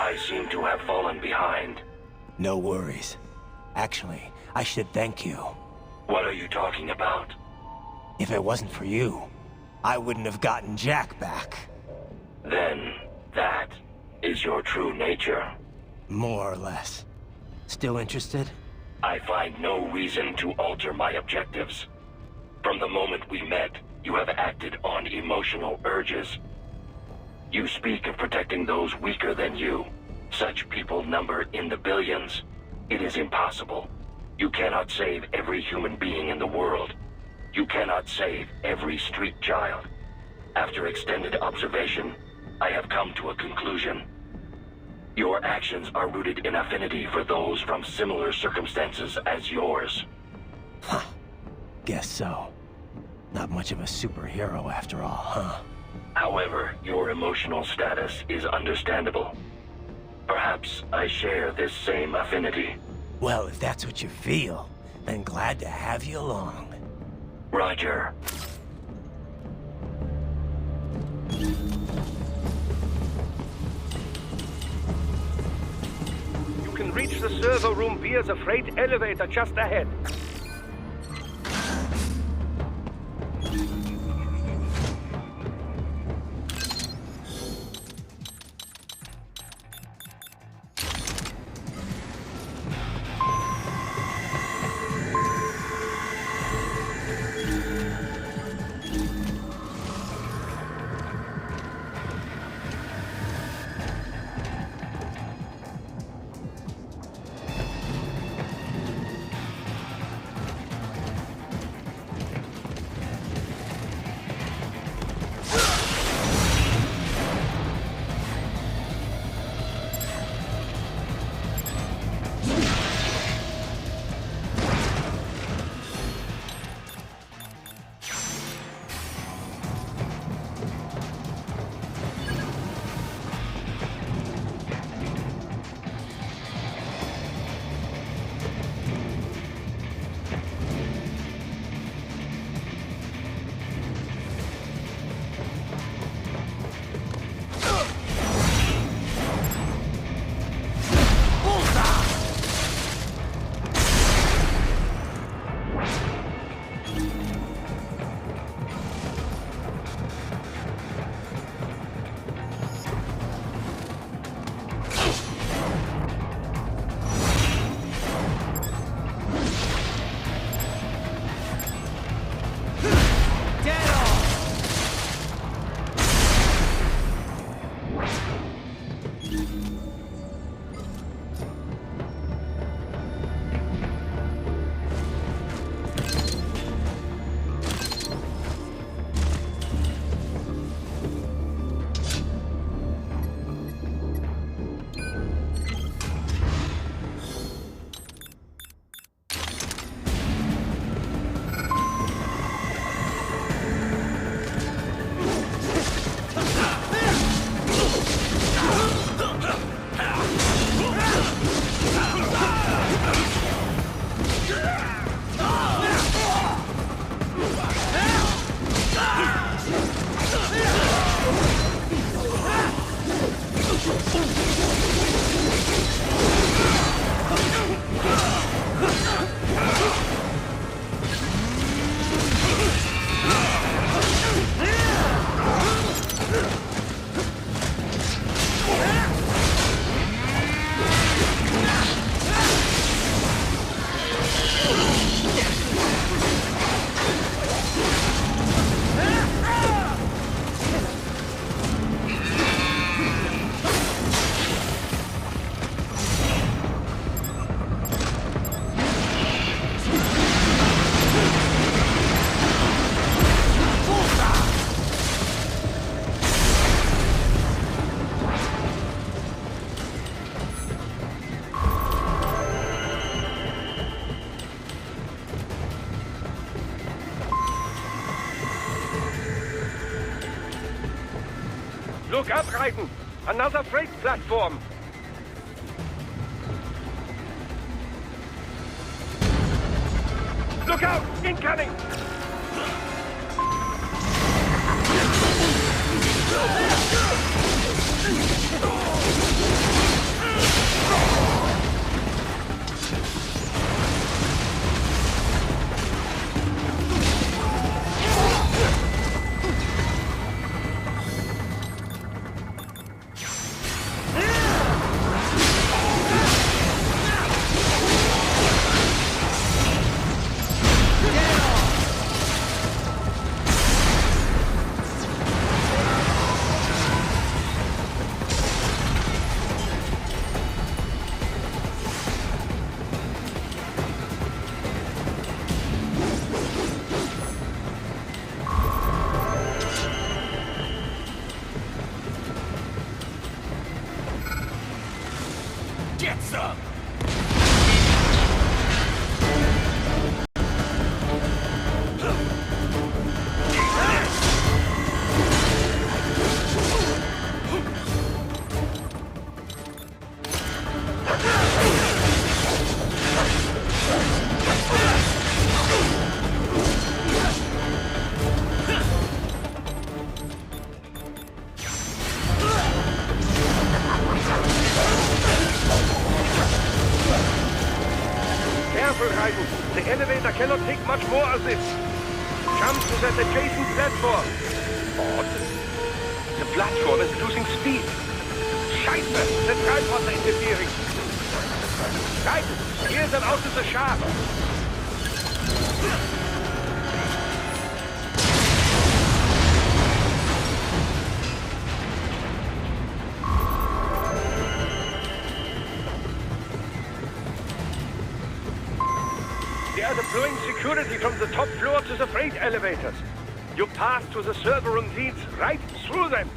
I seem to have fallen behind. No worries. Actually, I should thank you. What are you talking about? If it wasn't for you, I wouldn't have gotten Jack back. Then, that is your true nature. More or less. Still interested? I find no reason to alter my objectives. From the moment we met, you have acted on emotional urges. You speak of protecting those weaker than you. Such people number in the billions. It is impossible. You cannot save every human being in the world. You cannot save every street child. After extended observation, I have come to a conclusion. Your actions are rooted in affinity for those from similar circumstances as yours. Huh. Guess so. Not much of a superhero after all, huh? However, your emotional status is understandable. Perhaps I share this same affinity. Well, if that's what you feel, then glad to have you along. Roger. You can reach the server room via the freight elevator just ahead. Look up, Raiden! Another freight platform! Look out! Incoming! Get some! Raiden. The elevator cannot take much more of this. Jump to that adjacent platform. Odd. The platform is losing speed. Scheiße! The tripods are interfering. Raiden, clear them out of the shaft. They are deploying security from the top floor to the freight elevators. Your path to the server room leads right through them.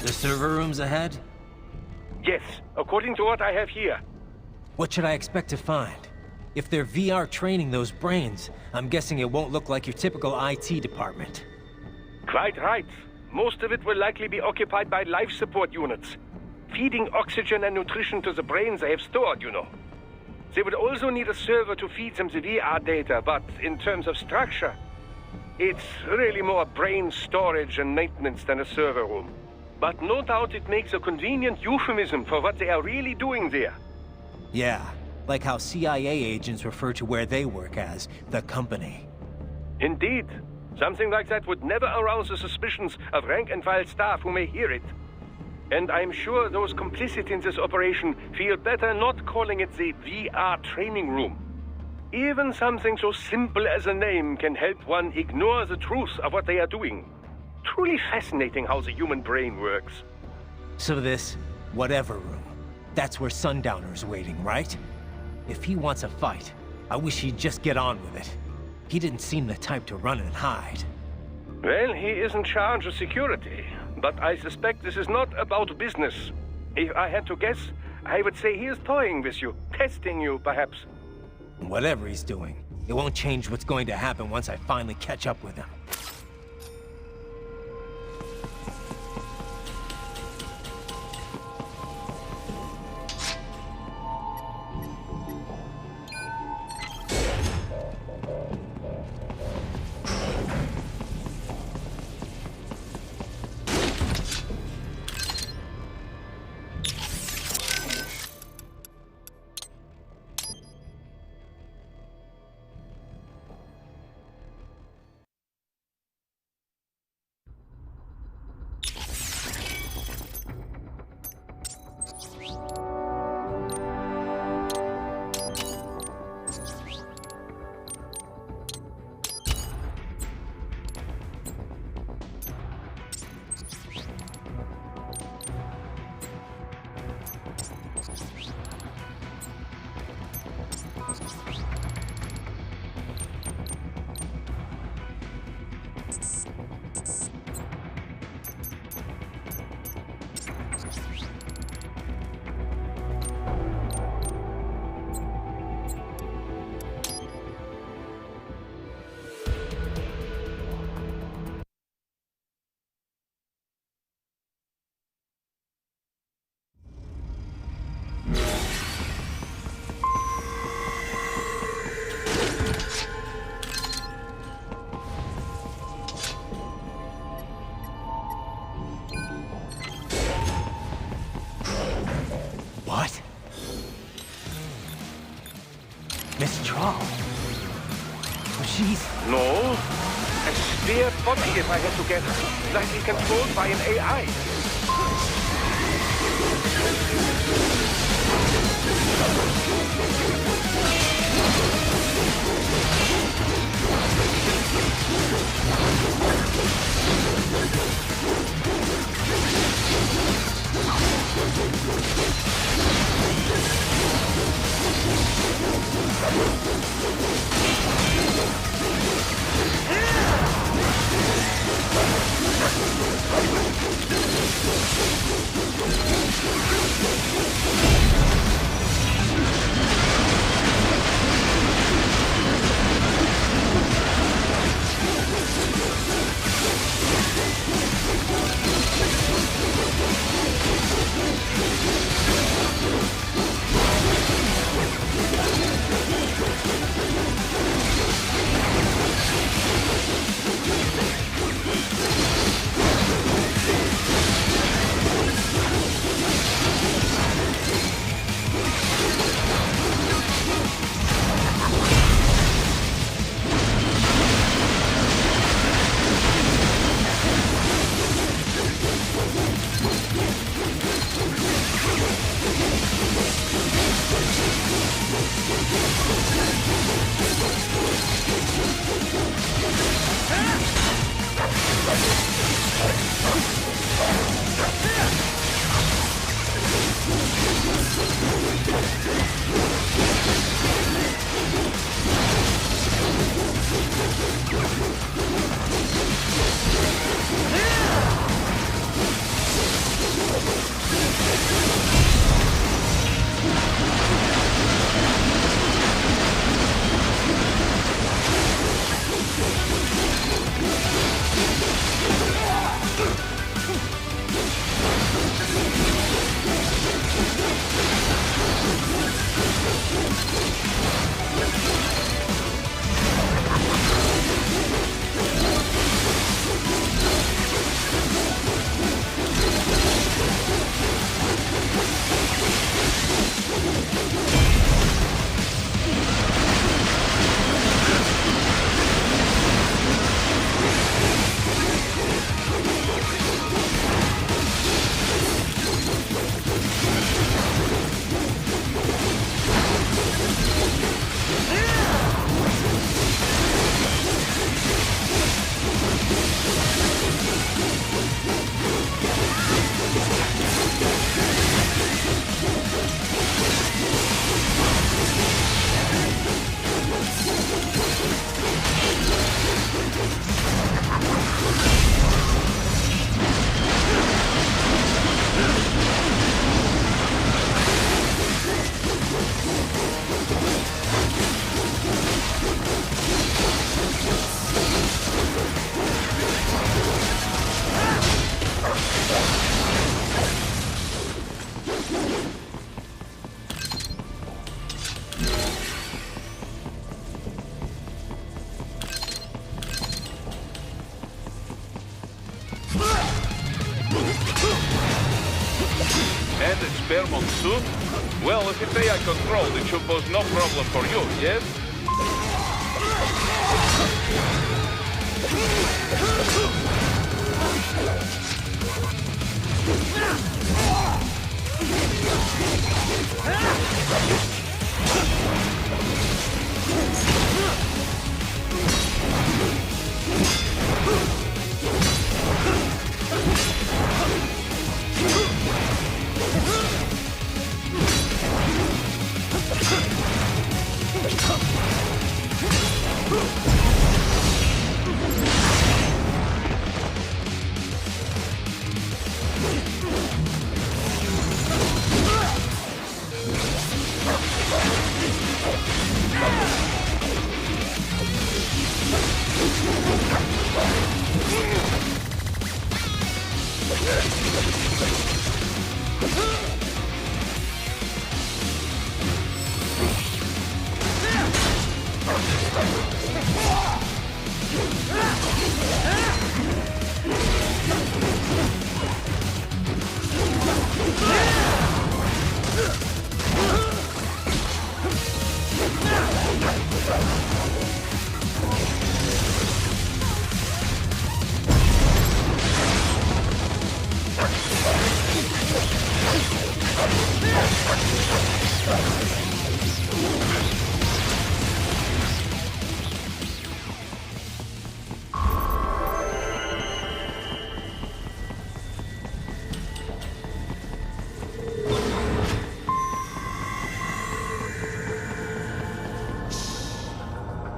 The server room's ahead? Yes, according to what I have here. What should I expect to find? If they're VR training those brains, I'm guessing it won't look like your typical IT department. Quite right. Most of it will likely be occupied by life support units, feeding oxygen and nutrition to the brains they have stored, you know. They would also need a server to feed them the VR data, but in terms of structure, it's really more brain storage and maintenance than a server room. But no doubt it makes a convenient euphemism for what they are really doing there. Yeah, like how CIA agents refer to where they work as the company. Indeed. Something like that would never arouse the suspicions of rank-and-file staff who may hear it. And I'm sure those complicit in this operation feel better not calling it the VR training room. Even something so simple as a name can help one ignore the truth of what they are doing. Truly fascinating how the human brain works. So this, whatever room, that's where Sundowner's waiting, right? If he wants a fight, I wish he'd just get on with it. He didn't seem the type to run and hide. Well, he is in charge of security. but I suspect this is not about business. If I had to guess, I would say he is toying with you, testing you, perhaps. Whatever he's doing, it won't change what's going to happen once I finally catch up with him. What? Miss Troll? So she's... No. A sphere body, if I had to guess. Likely controlled by an AI. and experiment suit? Well, if it's AI controlled, it should pose no problem for you, yes?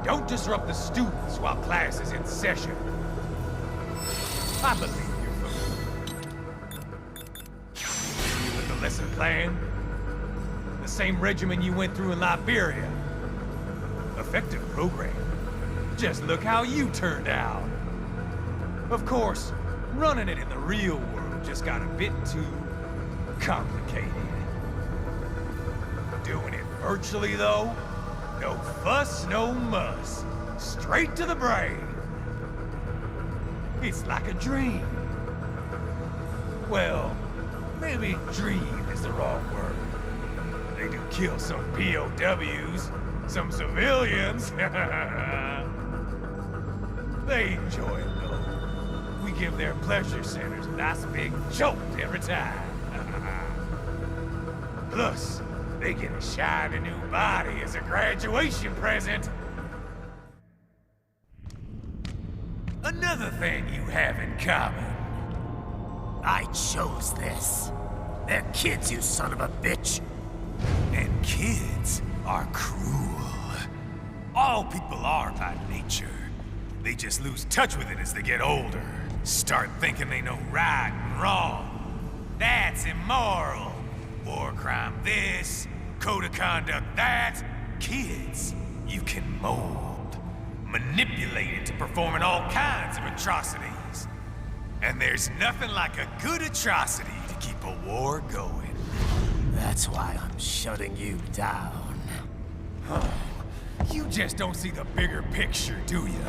Don't disrupt the students while class is in session. I believe you're with the lesson plan. The same regimen you went through in Liberia. Effective program. Just look how you turned out. Of course, running it in the real world just got a bit too complicated. Doing it virtually, though? No fuss, no muss. Straight to the brain. It's like a dream. Well, maybe dream is the wrong word. They do kill some POWs, some civilians. They enjoy it, though. We give their pleasure centers a nice big jolt every time. Plus, they get a shiny new body as a graduation present. Another thing you have in common. I chose this. They're kids, you son of a bitch. And kids are cruel. All people are by nature. They just lose touch with it as they get older. Start thinking they know right and wrong. That's immoral. War crime this, code of conduct that. Kids, you can mold, manipulate into performing all kinds of atrocities. And there's nothing like a good atrocity to keep a war going. That's why I'm shutting you down. You just don't see the bigger picture, do you?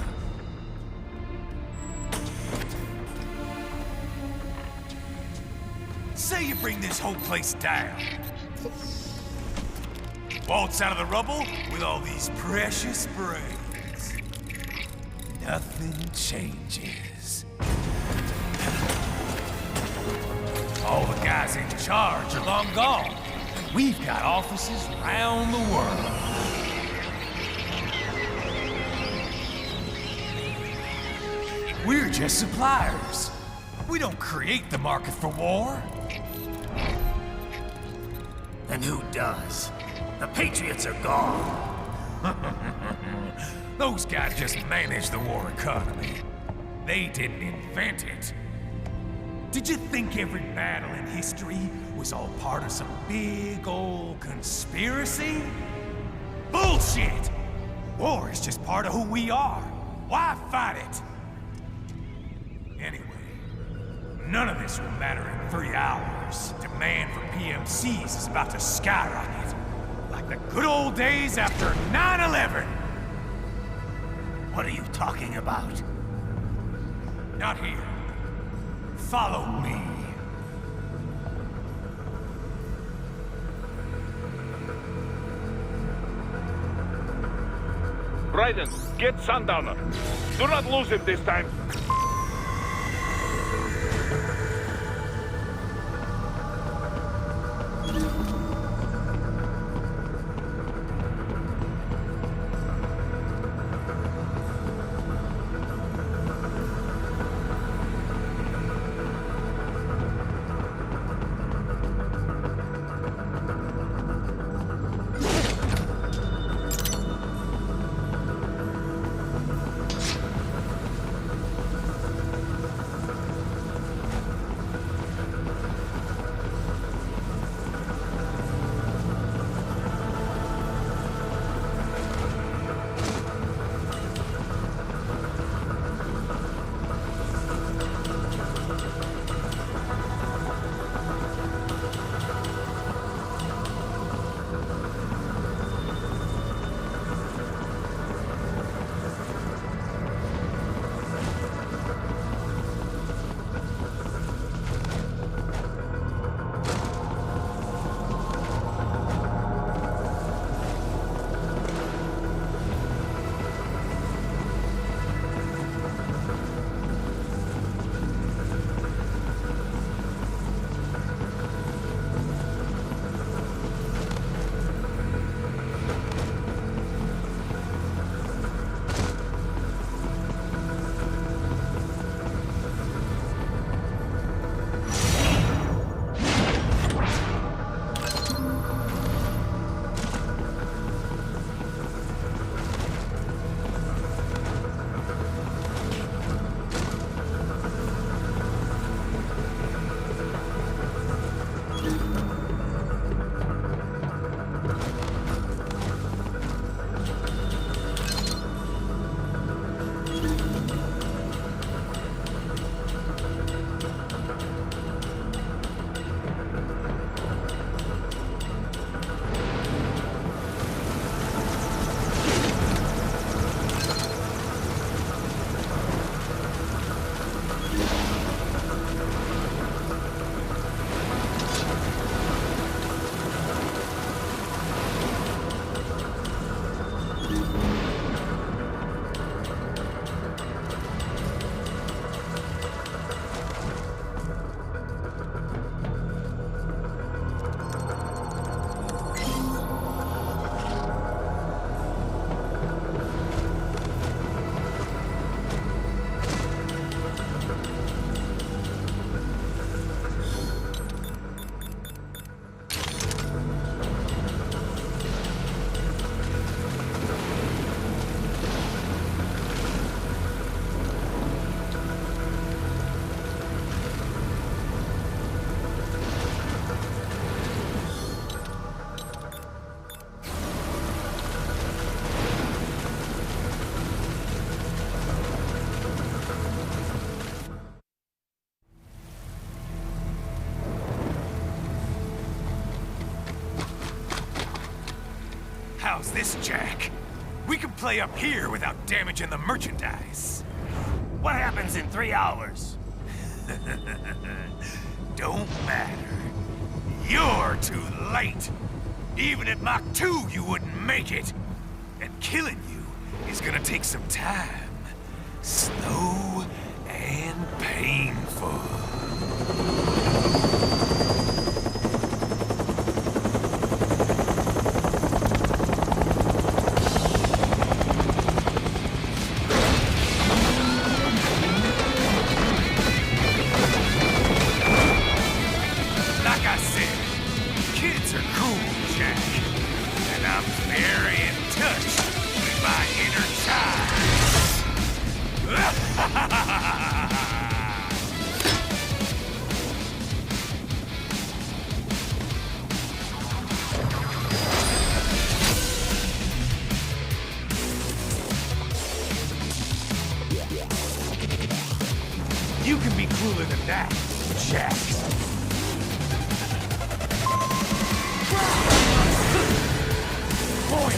Say you bring this whole place down. Waltz out of the rubble with all these precious brains. Nothing changes. All the guys in charge are long gone. And we've got offices around the world. We're just suppliers. We don't create the market for war. Then who does? The Patriots are gone. Those guys just manage the war economy. They didn't invent it. Did you think every battle in history was all part of some big old conspiracy? Bullshit! War is just part of who we are. Why fight it? Anyway, none of this will matter in 3 hours. Demand for PMCs is about to skyrocket. Like the good old days after 9/11. What are you talking about? Not here. Follow me. Raiden, get Sundowner. Do not lose him this time. How's this, Jack? We can play up here without damaging the merchandise. What happens in 3 hours? Don't matter. You're too late. Even at Mach 2, you wouldn't make it. And killing you is gonna take some time. Slow and painful. You can be cooler than that, Jack. Point.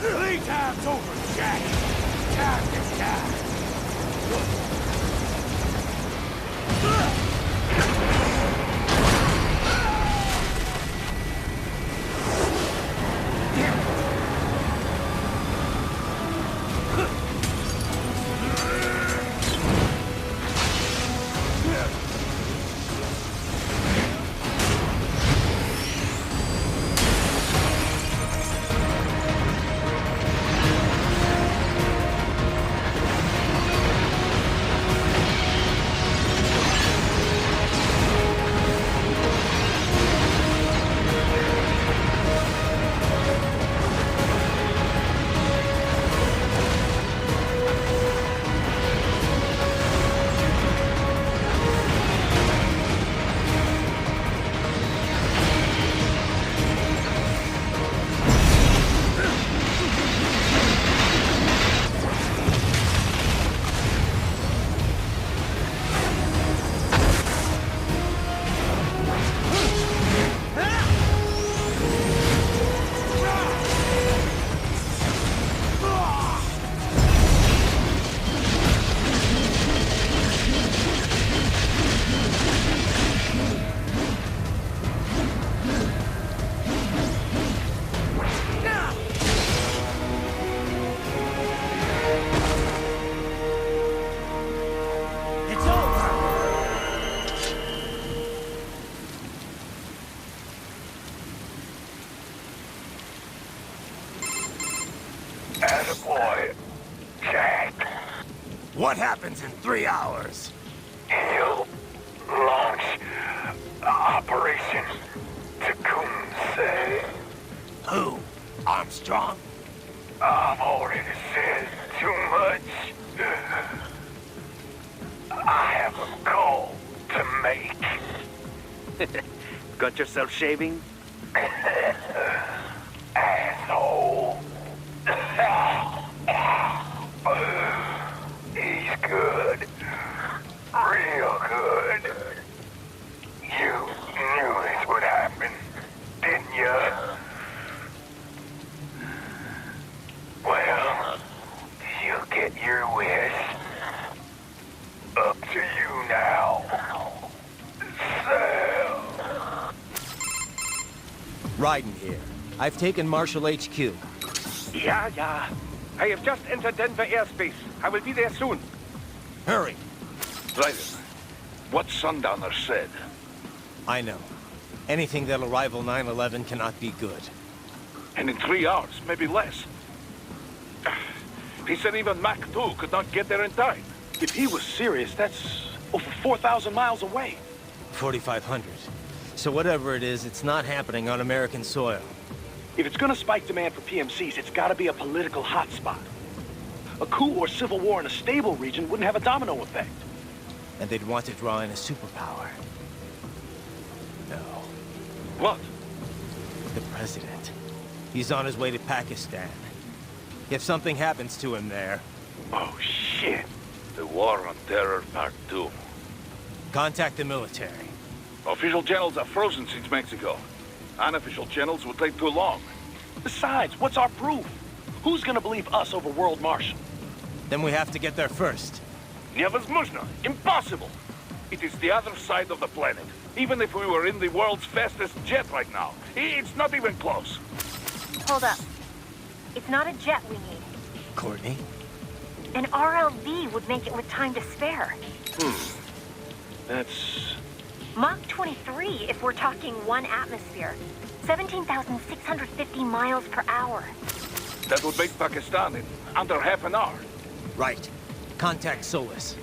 Playtime's over, Jack. Time to die. Attaboy, Jack. What happens in 3 hours? He'll launch Operation Tecumseh. Who? Armstrong? I've already said too much. I have a call to make. Got yourself shaving? Asshole. He's good. Real good. You knew this would happen, didn't you? Well, you'll get your wish. Up to you now. Sam. Raiden here. I've taken Marshall HQ. Yeah. I have just entered Denver airspace. I will be there soon. Hurry. Raiden, what Sundowner said. I know. Anything that'll rival 9/11 cannot be good. And in 3 hours, maybe less. He said even Mach 2 could not get there in time. If he was serious, that's over 4,000 miles away. 4,500. So whatever it is, it's not happening on American soil. If it's gonna spike demand for PMCs, it's gotta be a political hotspot. A coup or civil war in a stable region wouldn't have a domino effect. And they'd want to draw in a superpower. No. What? The president. He's on his way to Pakistan. If something happens to him there... Oh, shit. The War on Terror Part 2. Contact the military. Official channels are frozen since Mexico. Unofficial channels would take too long. Besides, what's our proof? Who's gonna believe us over World Marshal? Then we have to get there first. Невозможно. Impossible. It is the other side of the planet. Even if we were in the world's fastest jet right now, it's not even close. Hold up. It's not a jet we need. Courtney? An RLV would make it with time to spare. That's... Mach 23 if we're talking 1 atmosphere. 17,650 miles per hour. That would make Pakistan in under half an hour. Right. Contact Solus.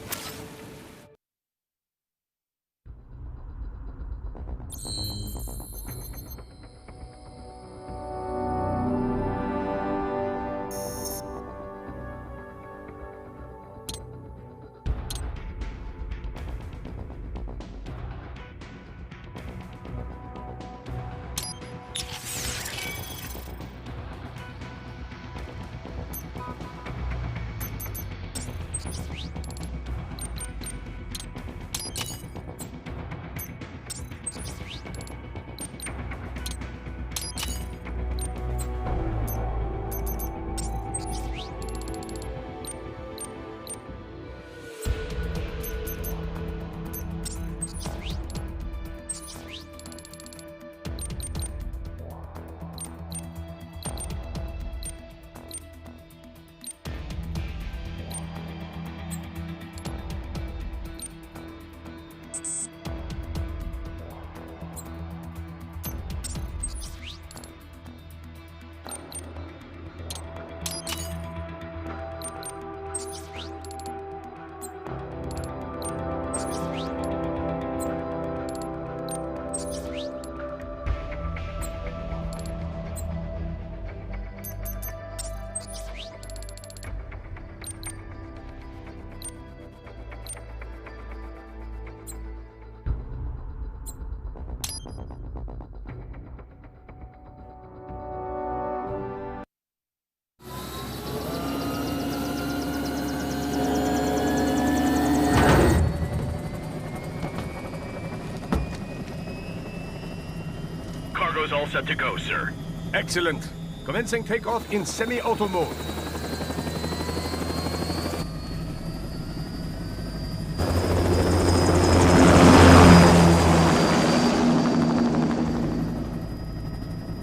Cargo's all set to go, sir. Excellent. Commencing takeoff in semi-auto mode.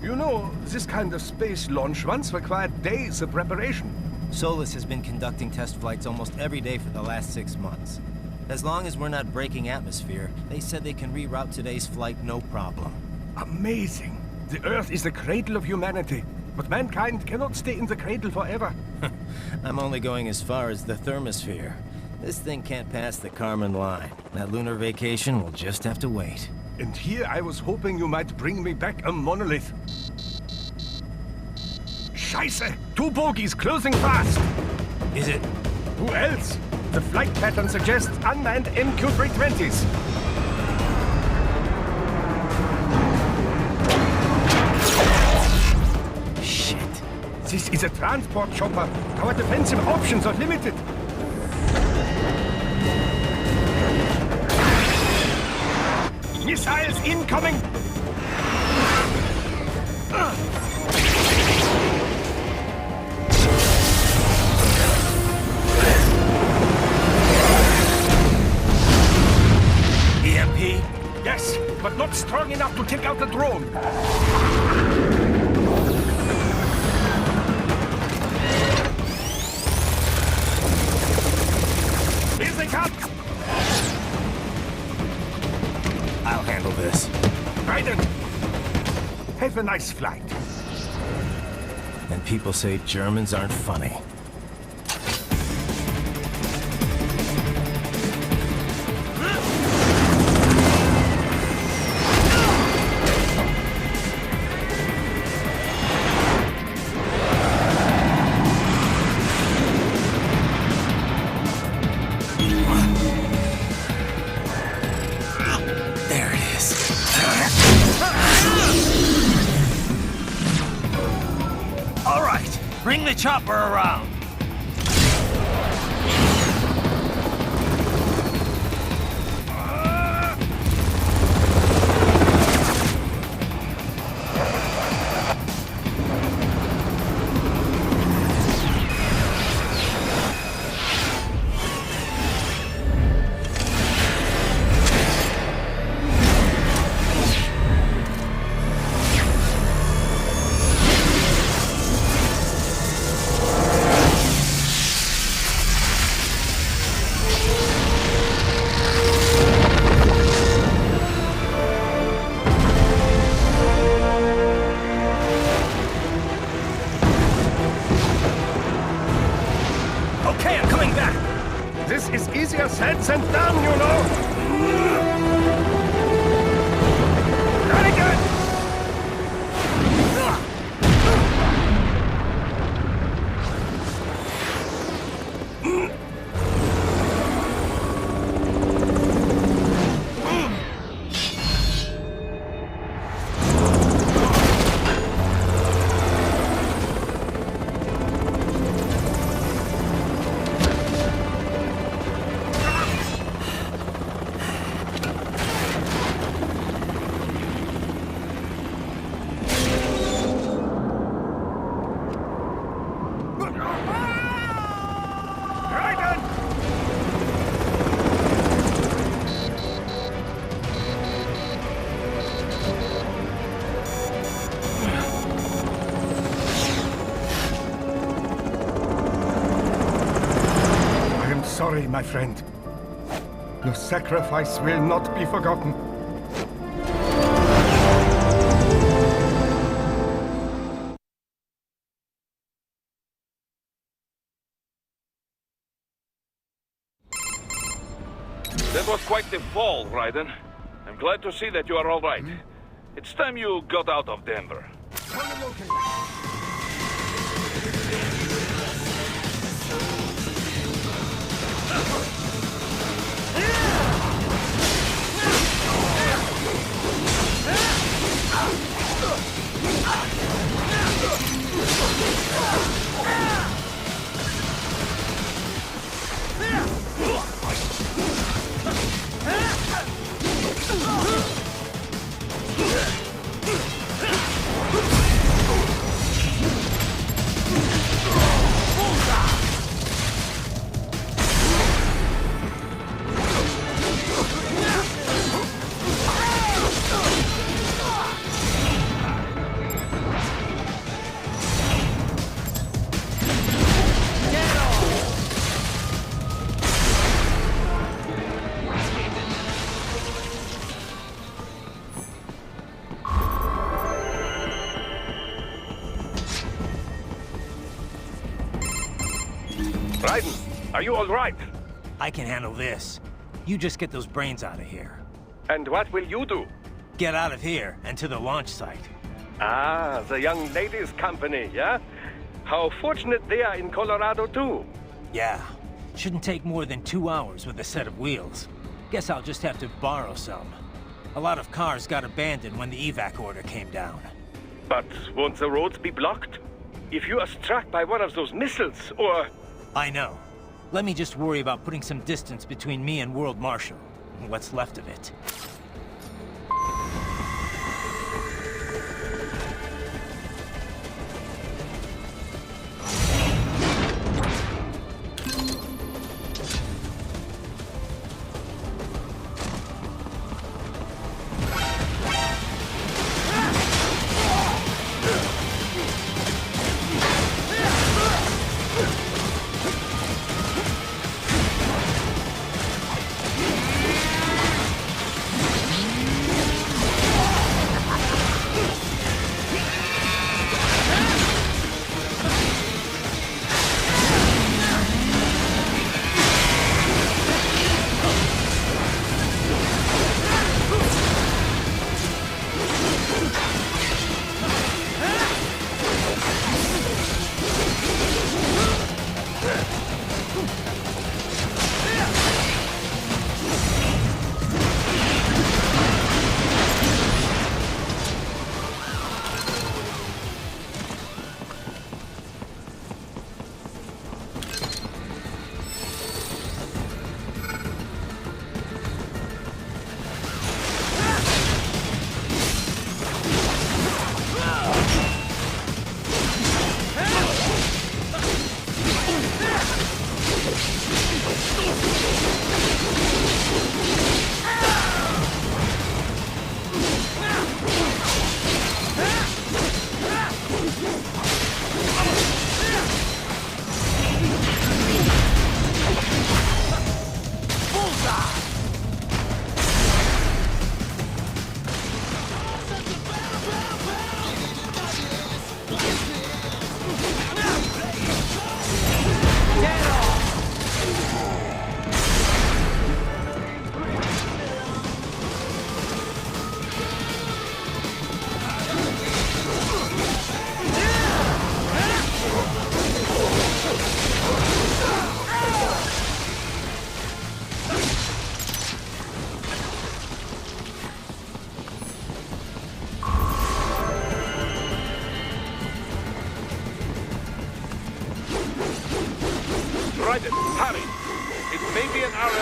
You know, this kind of space launch once required days of preparation. Solus has been conducting test flights almost every day for the last 6 months. As long as we're not breaking atmosphere, they said they can reroute today's flight no problem. Amazing. The Earth is the cradle of humanity, but mankind cannot stay in the cradle forever. I'm only going as far as the thermosphere. This thing can't pass the Kármán line. That lunar vacation will just have to wait. And here I was hoping you might bring me back a monolith. Scheiße! 2 bogies closing fast! Is it? Who else? The flight pattern suggests unmanned MQ-320s. This is a transport chopper. Our defensive options are limited. Missiles incoming! EMP? Yes, but not strong enough to take out the drone. I'll handle this. Raiden! Have a nice flight. And people say Germans aren't funny. Bring the chopper around. This is easier said than done, you know! Not again! Sorry, my friend. Your sacrifice will not be forgotten. That was quite the fall, Raiden. I'm glad to see that you are all right. It's time you got out of Denver. Raiden, are you all right? I can handle this. You just get those brains out of here. And what will you do? Get out of here and to the launch site. Ah, the young ladies' company, yeah? How fortunate they are in Colorado, too. Yeah. Shouldn't take more than 2 hours with a set of wheels. Guess I'll just have to borrow some. A lot of cars got abandoned when the evac order came down. But won't the roads be blocked? If you are struck by one of those missiles, or... I know. Let me just worry about putting some distance between me and World Marshal. What's left of it.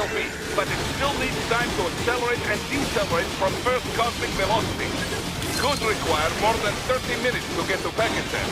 will be, but it still needs time to accelerate and decelerate from first cosmic velocity. Could require more than 30 minutes to get to Pakistan.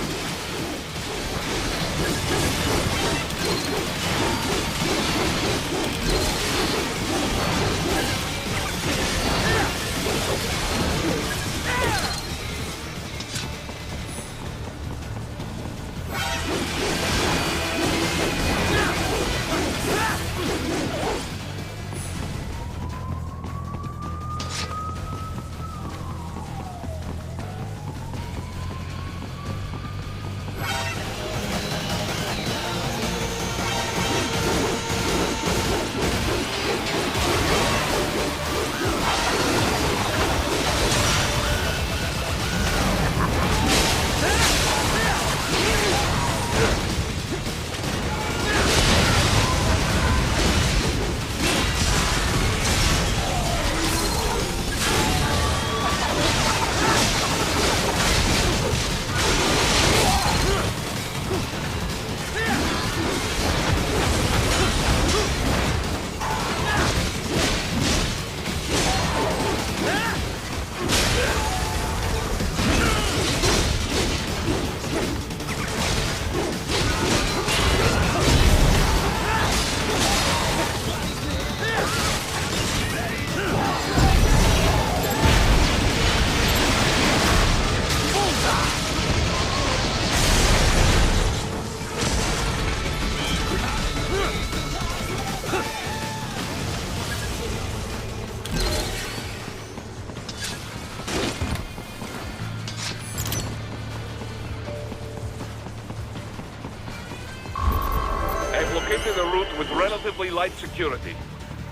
I've located a route with relatively light security.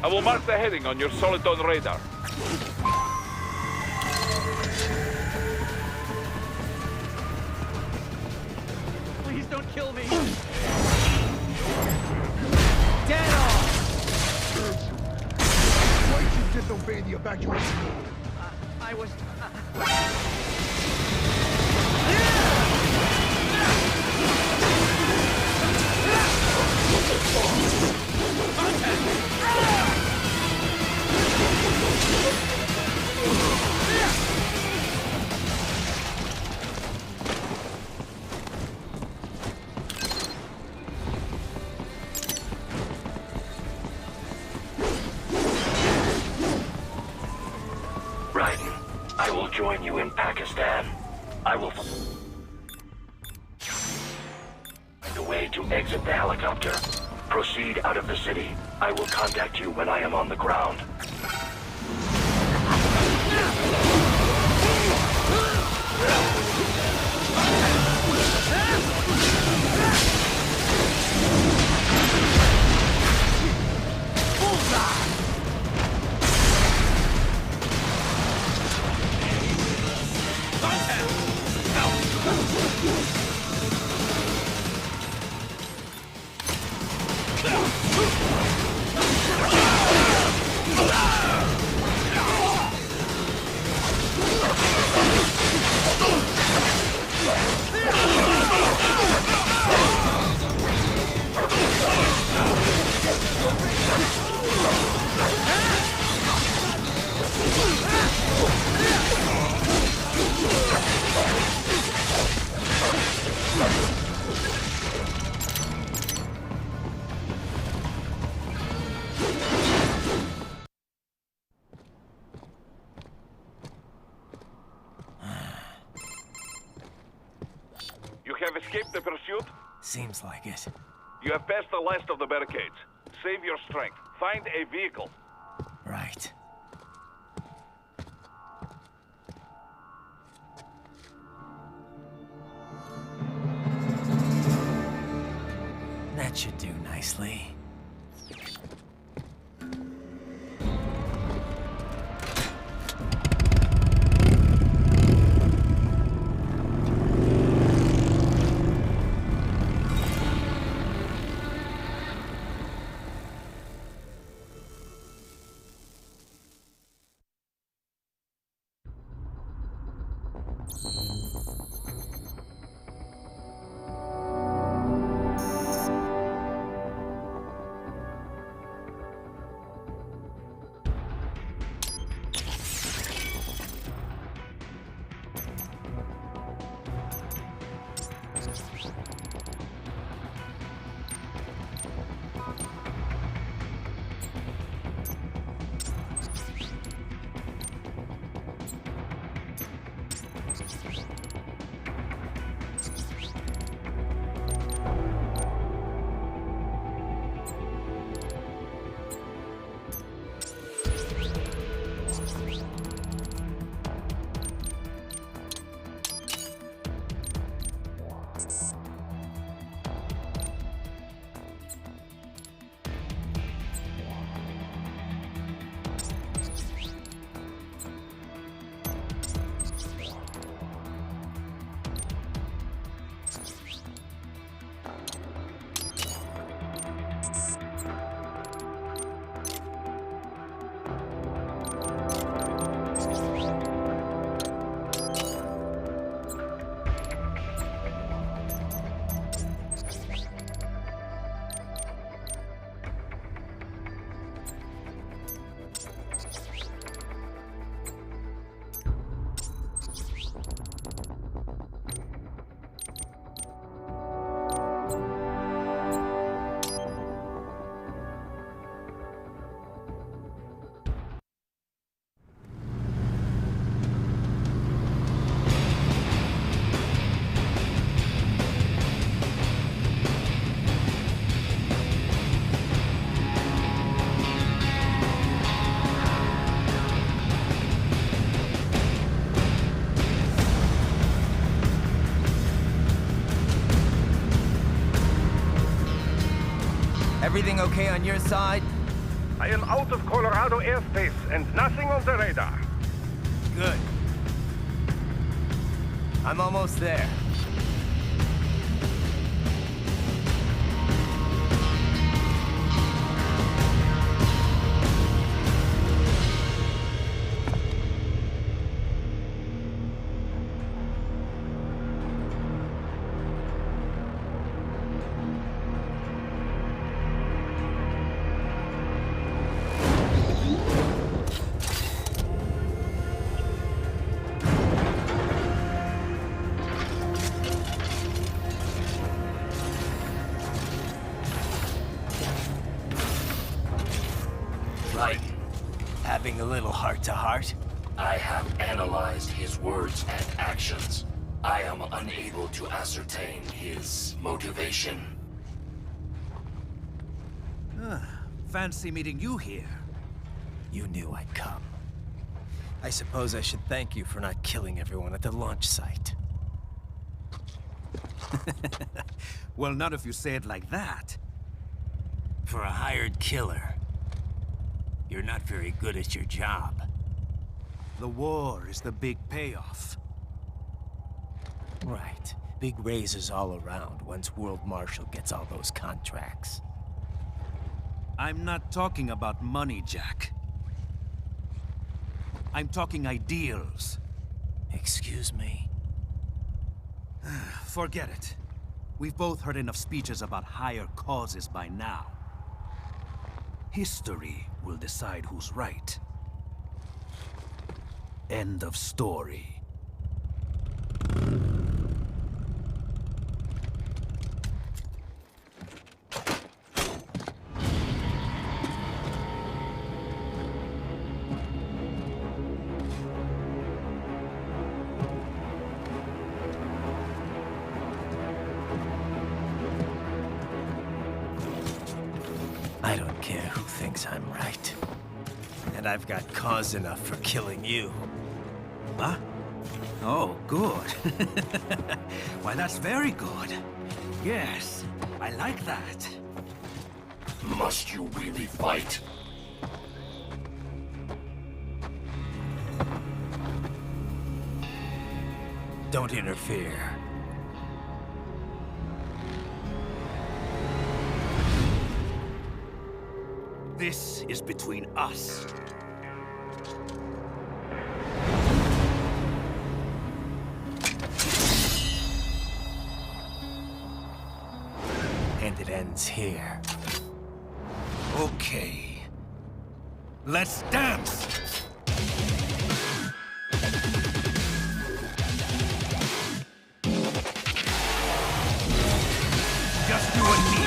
I will mark the heading on your Soliton radar. Please don't kill me. Dead on! Why did you disobey the evacuation order? I was... Raiden, I will join you in Pakistan. I will find a way to exit the helicopter. Proceed out of the city. I will contact you when I am on the ground. You have escaped the pursuit? Seems like it. You have passed the last of the barricades. Save your strength. Find a vehicle. Right. That should do nicely. Everything okay on your side? I am out of Colorado airspace and nothing on the radar. Good. I'm almost there. Right. Having a little heart-to-heart? I have analyzed his words and actions. I am unable to ascertain his motivation. Fancy meeting you here. You knew I'd come. I suppose I should thank you for not killing everyone at the launch site. Well, not if you say it like that. For a hired killer, you're not very good at your job. The war is the big payoff. Right. Big raises all around once World Marshal gets all those contracts. I'm not talking about money, Jack. I'm talking ideals. Excuse me? Forget it. We've both heard enough speeches about higher causes by now. History will decide who's right. End of story. I don't care who thinks I'm right. And I've got cause enough for killing you. Huh? Oh, good. Why, that's very good. Yes, I like that. Must you really fight? Don't interfere. This is between us. And it ends here. Okay. Let's dance! Just you and me.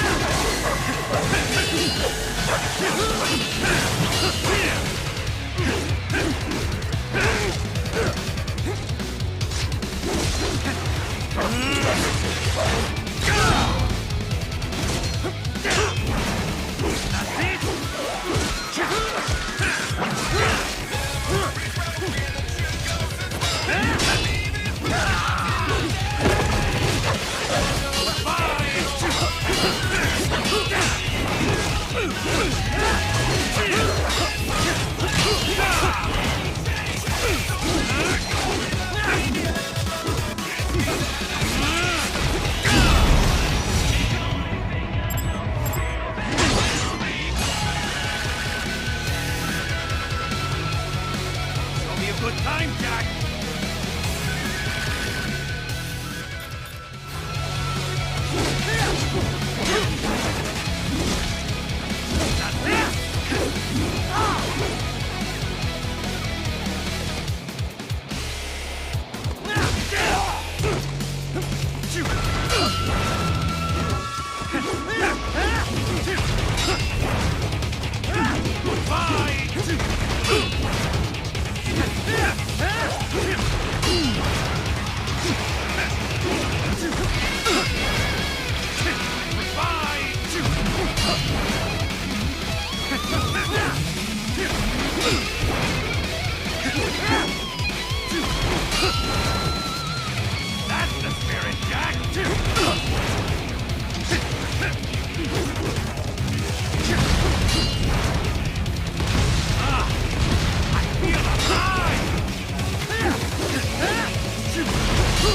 There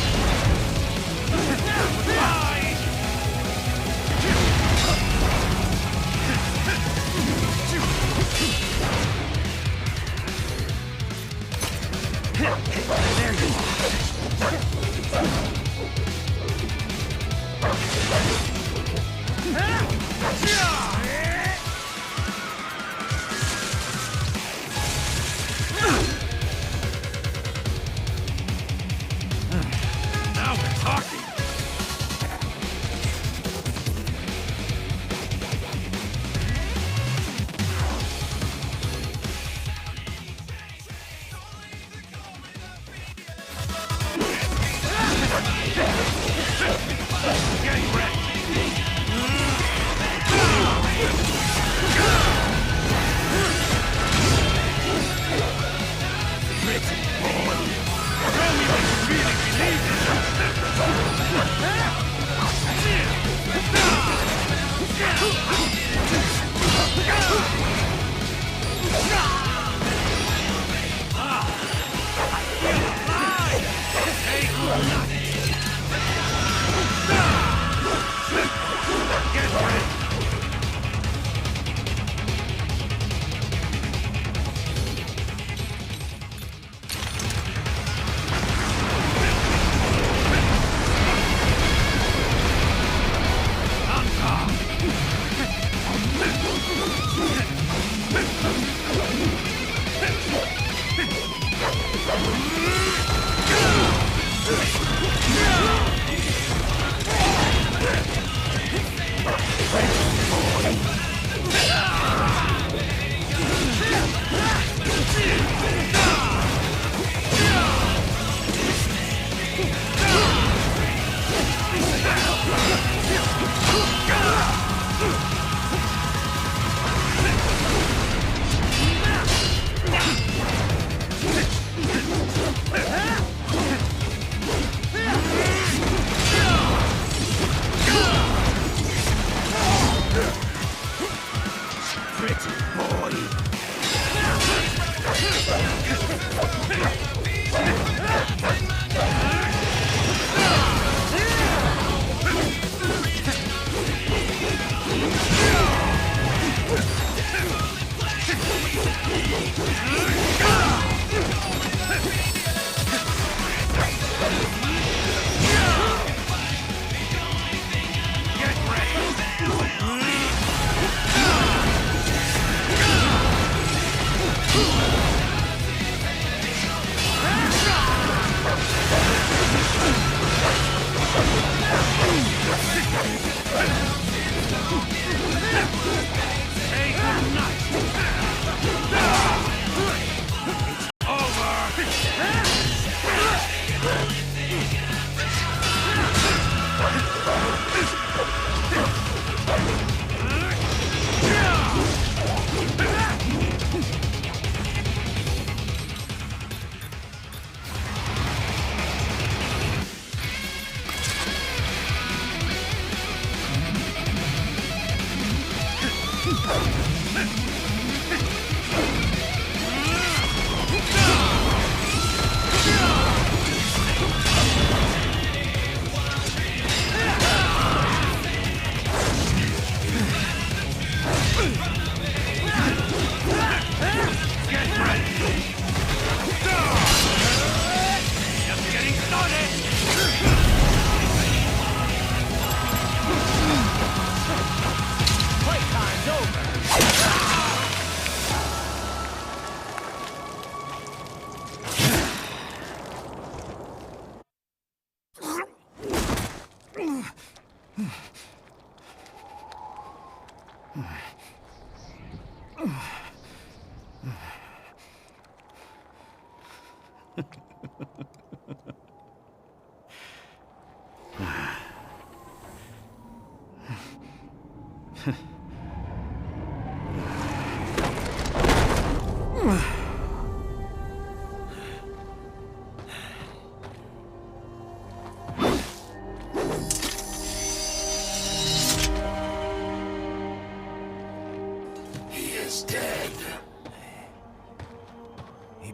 you Now we're talking.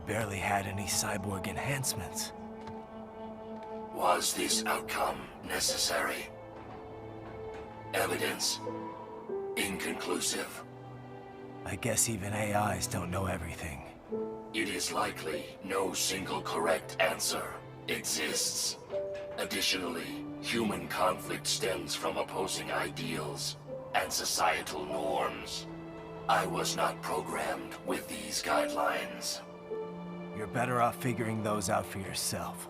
Barely had any cyborg enhancements. Was this outcome necessary? Evidence inconclusive. I guess even AIs don't know everything. It is likely no single correct answer exists. Additionally, human conflict stems from opposing ideals and societal norms. I was not programmed with these guidelines. You're better off figuring those out for yourself.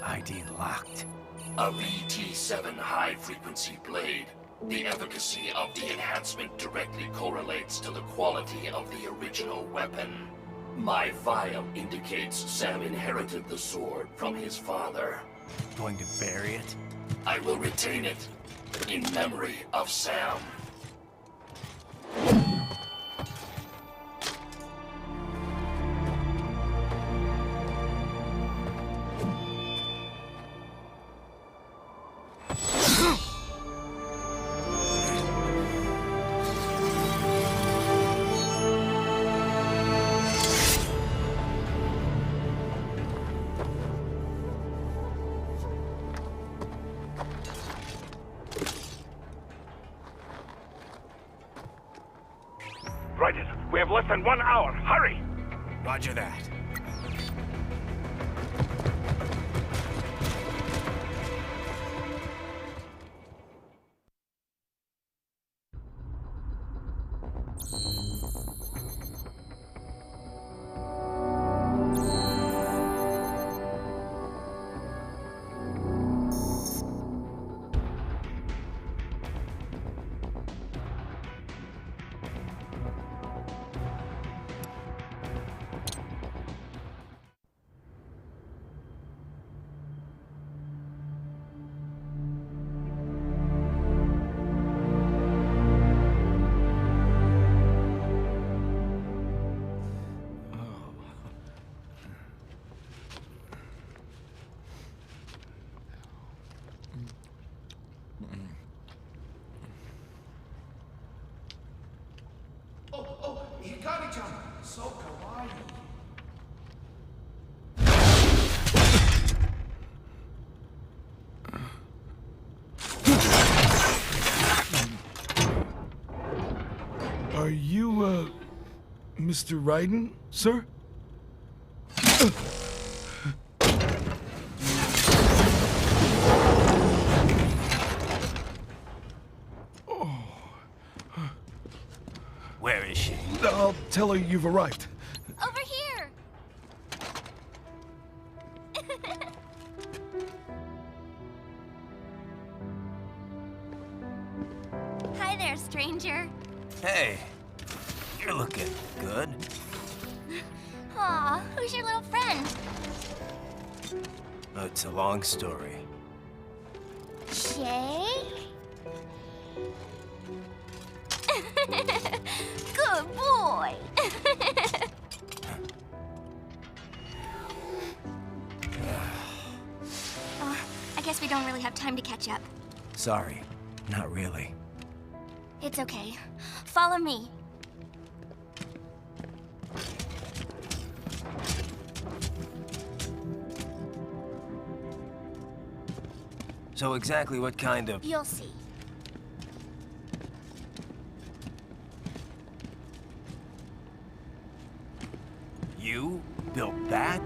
ID locked. A VT7 high-frequency blade. The efficacy of the enhancement directly correlates to the quality of the original weapon. My file indicates Sam inherited the sword from his father. Going to bury it? I will retain it in memory of Sam. Raiden, we have less than 1 hour. Hurry! Roger that. Oh, Hikari-chan, so kawaii. Are you, Mr. Raiden, sir? Where is she? I'll tell her you've arrived. Over here! Hi there, stranger. Hey, you're looking good. Aw, who's your little friend? Oh, it's a long story. Jake? Good boy. I guess we don't really have time to catch up. Sorry, not really. It's okay. Follow me. So exactly what kind of... You'll see. You built that?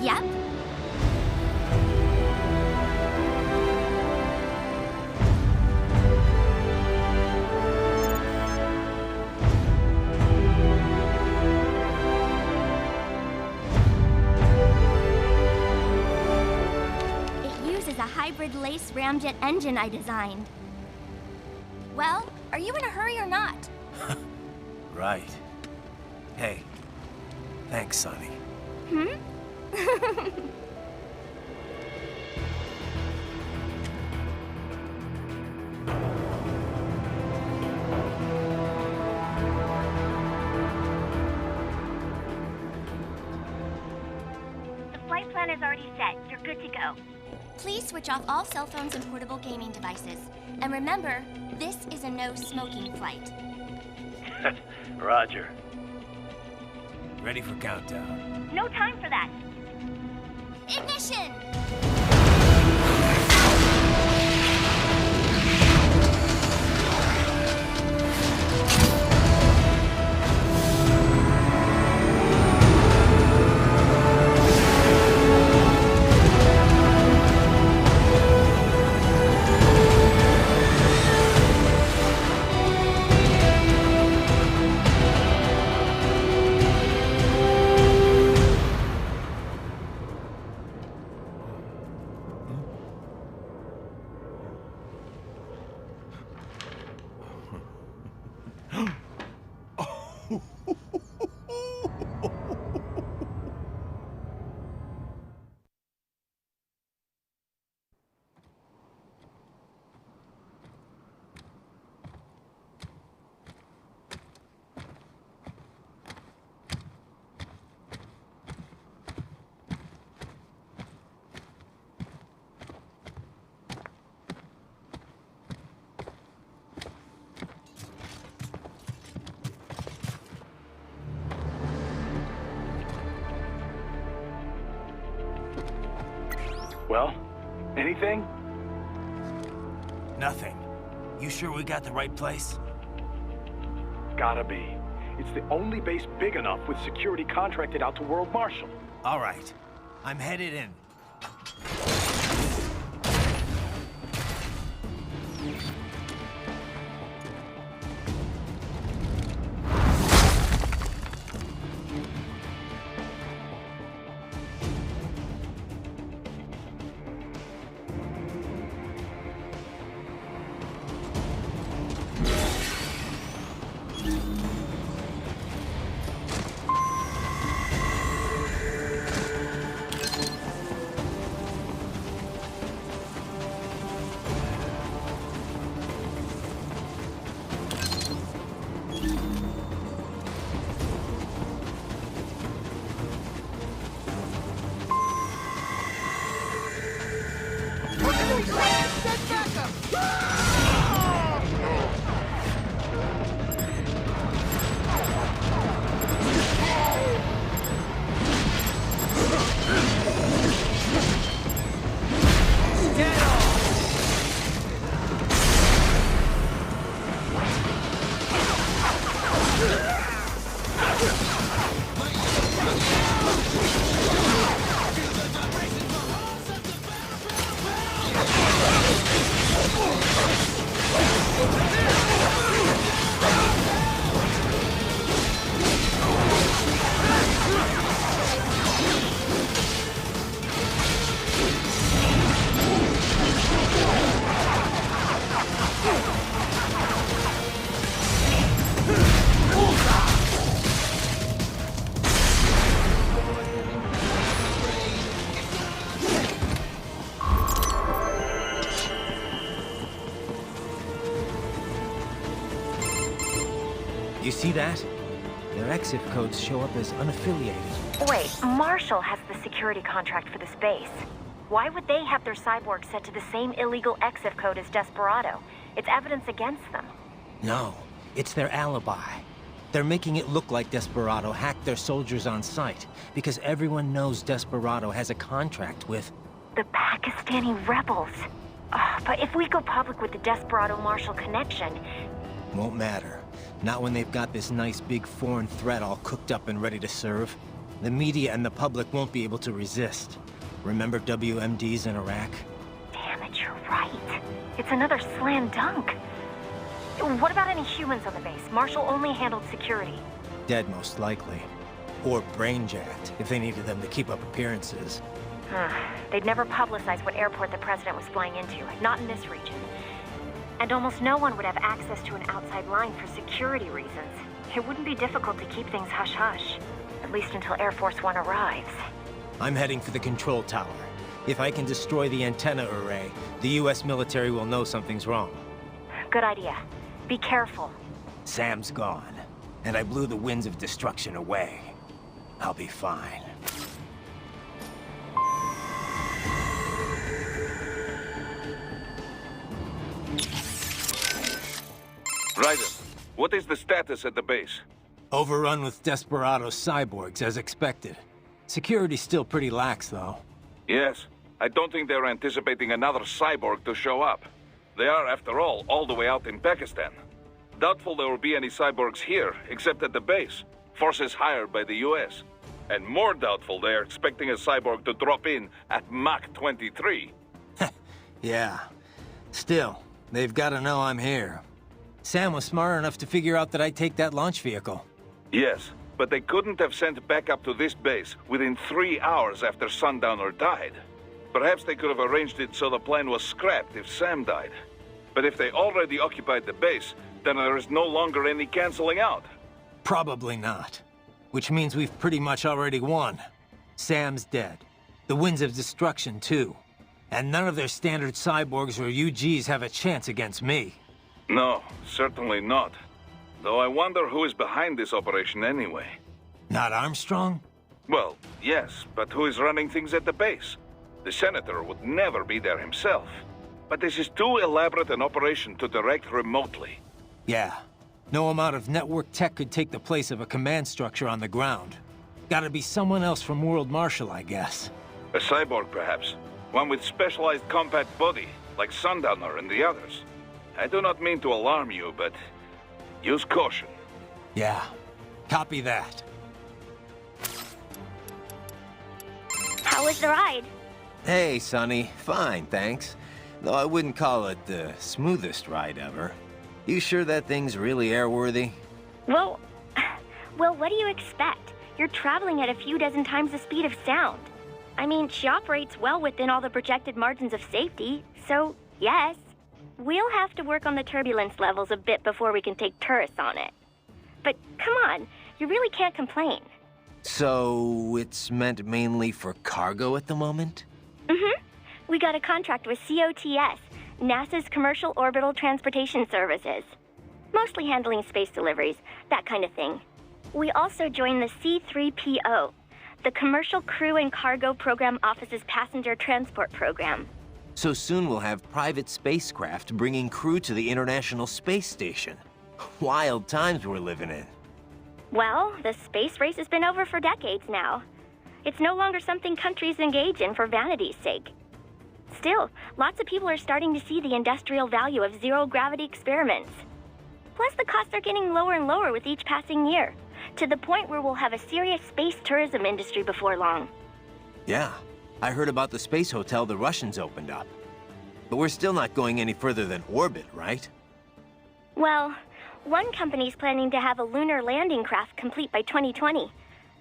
Yep. It uses a hybrid lace ramjet engine I designed. Well, are you in a hurry or not? Right. Hey, thanks, Sonny. Hmm? The flight plan is already set. You're good to go. Please switch off all cell phones and portable gaming devices. And remember, this is a no-smoking flight. Roger. Ready for countdown. No time for that. Ignition! Well, anything? Nothing. You sure we got the right place? Gotta be. It's the only base big enough with security contracted out to World Marshal. All right. I'm headed in. You see that? Their exif codes show up as unaffiliated. Wait, Marshall has the security contract for this base. Why would they have their cyborg set to the same illegal exif code as Desperado? It's evidence against them. No, it's their alibi. They're making it look like Desperado hacked their soldiers on sight, because everyone knows Desperado has a contract with... The Pakistani rebels. But if we go public with the Desperado-Marshall connection... Won't matter. Not when they've got this nice big foreign threat all cooked up and ready to serve. The media and the public won't be able to resist. Remember WMDs in Iraq? Damn it, you're right. It's another slam dunk. What about any humans on the base? Marshall only handled security. Dead, most likely. Or brain-jacked, if they needed them to keep up appearances. They'd never publicize what airport the president was flying into, not in this region. And almost no one would have access to an outside line for security reasons. It wouldn't be difficult to keep things hush-hush. At least until Air Force One arrives. I'm heading for the control tower. If I can destroy the antenna array, the US military will know something's wrong. Good idea. Be careful. Sam's gone, and I blew the winds of destruction away. I'll be fine. Raiden, what is the status at the base? Overrun with desperado cyborgs, as expected. Security's still pretty lax, though. Yes. I don't think they're anticipating another cyborg to show up. They are, after all the way out in Pakistan. Doubtful there will be any cyborgs here, except at the base. Forces hired by the US. And more doubtful they are expecting a cyborg to drop in at Mach 23. Yeah. Still, they've got to know I'm here. Sam was smart enough to figure out that I'd take that launch vehicle. Yes, but they couldn't have sent backup to this base within 3 hours after Sundowner died. Perhaps they could have arranged it so the plane was scrapped if Sam died. But if they already occupied the base, then there is no longer any canceling out. Probably not. Which means we've pretty much already won. Sam's dead. The Winds of Destruction, too. And none of their standard cyborgs or UGs have a chance against me. No, certainly not. Though I wonder who is behind this operation anyway. Not Armstrong? Well, yes, but who is running things at the base? The Senator would never be there himself. But this is too elaborate an operation to direct remotely. Yeah. No amount of network tech could take the place of a command structure on the ground. Gotta be someone else from World Marshal, I guess. A cyborg, perhaps. One with specialized compact body, like Sundowner and the others. I do not mean to alarm you, but use caution. Yeah. Copy that. How was the ride? Hey, Sonny. Fine, thanks. Though I wouldn't call it the smoothest ride ever. You sure that thing's really airworthy? Well, what do you expect? You're traveling at a few dozen times the speed of sound. I mean, she operates well within all the projected margins of safety, so yes. We'll have to work on the turbulence levels a bit before we can take tourists on it. But come on, you really can't complain. So, it's meant mainly for cargo at the moment? Mm-hmm. We got a contract with COTS, NASA's Commercial Orbital Transportation Services. Mostly handling space deliveries, that kind of thing. We also joined the C3PO, the Commercial Crew and Cargo Program Office's Passenger Transport Program. So soon we'll have private spacecraft bringing crew to the International Space Station. Wild times we're living in. Well, the space race has been over for decades now. It's no longer something countries engage in for vanity's sake. Still, lots of people are starting to see the industrial value of zero-gravity experiments. Plus, the costs are getting lower and lower with each passing year, to the point where we'll have a serious space tourism industry before long. Yeah, I heard about the space hotel the Russians opened up. But we're still not going any further than orbit, right? Well, one company's planning to have a lunar landing craft complete by 2020.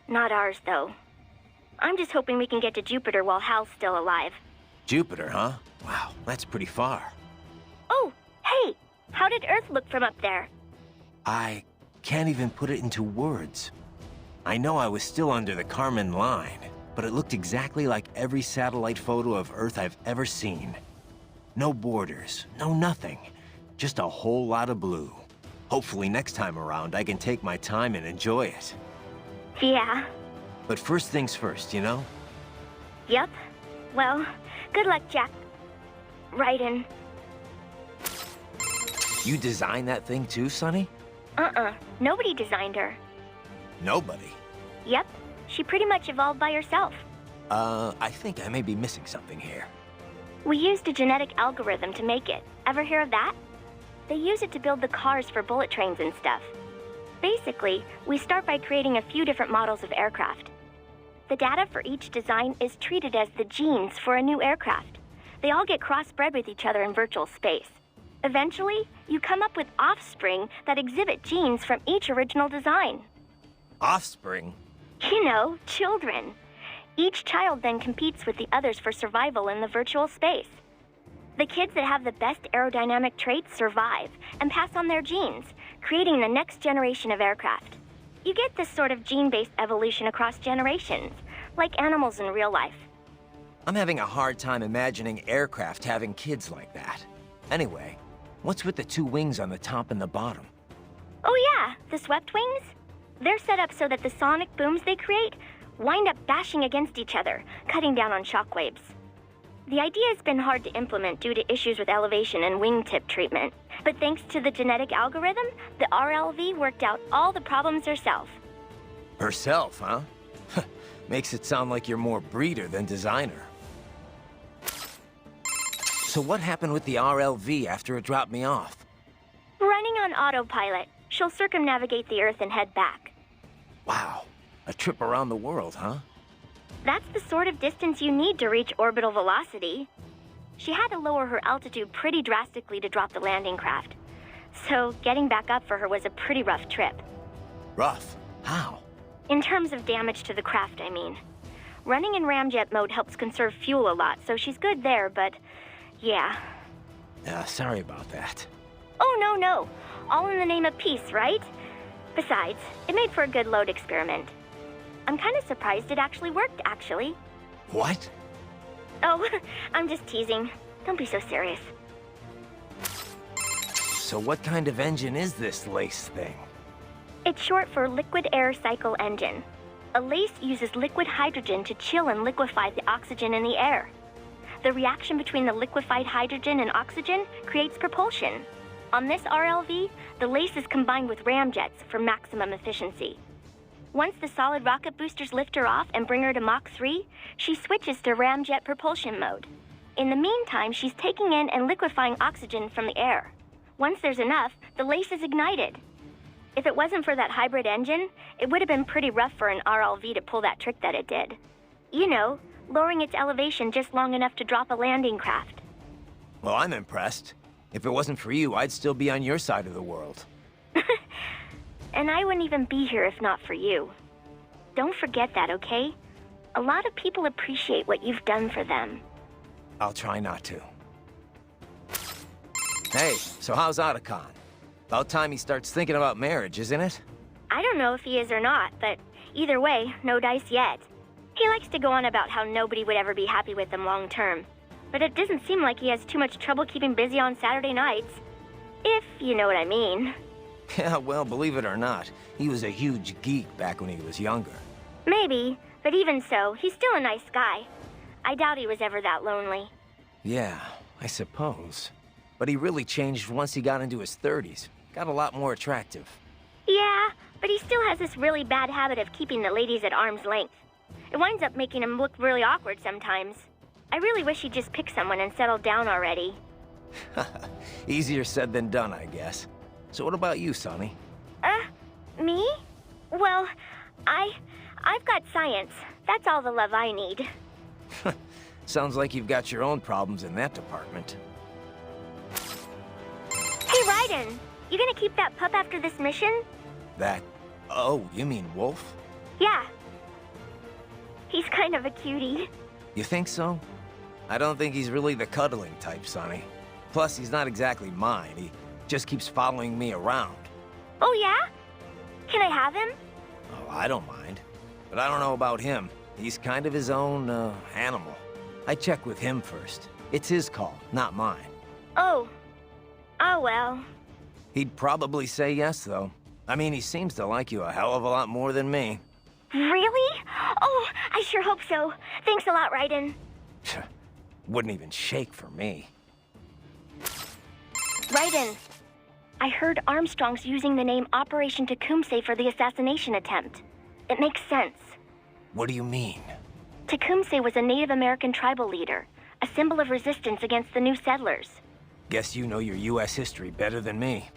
Not ours, though. I'm just hoping we can get to Jupiter while Hal's still alive. Jupiter, huh? Wow, that's pretty far. Oh, hey! How did Earth look from up there? I can't even put it into words. I know I was still under the Kármán line, but it looked exactly like every satellite photo of Earth I've ever seen. No borders, no nothing. Just a whole lot of blue. Hopefully next time around I can take my time and enjoy it. Yeah. But first things first, you know? Yep. Well, good luck, Jack. Raiden. You designed that thing too, Sonny? Nobody designed her. Nobody? Yep. She pretty much evolved by herself. I think I may be missing something here. We used a genetic algorithm to make it. Ever hear of that? They use it to build the cars for bullet trains and stuff. Basically, we start by creating a few different models of aircraft. The data for each design is treated as the genes for a new aircraft. They all get crossbred with each other in virtual space. Eventually, you come up with offspring that exhibit genes from each original design. Offspring? You know, children. Each child then competes with the others for survival in the virtual space. The kids that have the best aerodynamic traits survive and pass on their genes, creating the next generation of aircraft. You get this sort of gene-based evolution across generations, like animals in real life. I'm having a hard time imagining aircraft having kids like that. Anyway, what's with the two wings on the top and the bottom? Oh yeah, the swept wings? They're set up so that the sonic booms they create wind up bashing against each other, cutting down on shockwaves. The idea has been hard to implement due to issues with elevation and wingtip treatment, But thanks to the genetic algorithm, the RLV worked out all the problems herself. Herself, huh? Makes it sound like you're more breeder than designer. So what happened with the RLV after it dropped me off? Running on autopilot, she'll circumnavigate the Earth and head back. Wow, a trip around the world, huh? That's the sort of distance you need to reach orbital velocity. She had to lower her altitude pretty drastically to drop the landing craft. So getting back up for her was a pretty rough trip. Rough? How? In terms of damage to the craft, I mean. Running in ramjet mode helps conserve fuel a lot, so she's good there, but yeah. Sorry about that. Oh, no. All in the name of peace, right? Besides, it made for a good load experiment. I'm kind of surprised it actually worked, actually. What? Oh, I'm just teasing. Don't be so serious. So what kind of engine is this LACE thing? It's short for Liquid Air Cycle Engine. A LACE uses liquid hydrogen to chill and liquefy the oxygen in the air. The reaction between the liquefied hydrogen and oxygen creates propulsion. On this RLV, the LACE is combined with ramjets for maximum efficiency. Once the solid rocket boosters lift her off and bring her to Mach 3, she switches to ramjet propulsion mode. In the meantime, she's taking in and liquefying oxygen from the air. Once there's enough, the LACE is ignited. If it wasn't for that hybrid engine, it would have been pretty rough for an RLV to pull that trick that it did. You know, lowering its elevation just long enough to drop a landing craft. Well, I'm impressed. If it wasn't for you, I'd still be on your side of the world. And I wouldn't even be here if not for you. Don't forget that, okay? A lot of people appreciate what you've done for them. I'll try not to. Hey, so how's Otacon? About time he starts thinking about marriage, isn't it? I don't know if he is or not, but either way, no dice yet. He likes to go on about how nobody would ever be happy with him long term. But it doesn't seem like he has too much trouble keeping busy on Saturday nights. If you know what I mean. Yeah, well, believe it or not, he was a huge geek back when he was younger. Maybe, but even so, he's still a nice guy. I doubt he was ever that lonely. Yeah, I suppose. But he really changed once he got into his 30s. Got a lot more attractive. Yeah, but he still has this really bad habit of keeping the ladies at arm's length. It winds up making him look really awkward sometimes. I really wish he'd just pick someone and settle down already. Easier said than done, I guess. So what about you, Sonny? Me? Well, I've got science. That's all the love I need. Sounds like you've got your own problems in that department. Hey, Raiden! You gonna keep that pup after this mission? That... Oh, you mean Wolf? Yeah. He's kind of a cutie. You think so? I don't think he's really the cuddling type, Sonny. Plus, he's not exactly mine. He just keeps following me around. Oh, yeah? Can I have him? Oh, I don't mind. But I don't know about him. He's kind of his own, animal. I check with him first. It's his call, not mine. Oh. Oh, well. He'd probably say yes, though. I mean, he seems to like you a hell of a lot more than me. Really? Oh, I sure hope so. Thanks a lot, Raiden. Wouldn't even shake for me. Raiden, I heard Armstrong's using the name Operation Tecumseh for the assassination attempt. It makes sense. What do you mean? Tecumseh was a Native American tribal leader, a symbol of resistance against the new settlers. Guess you know your U.S. history better than me.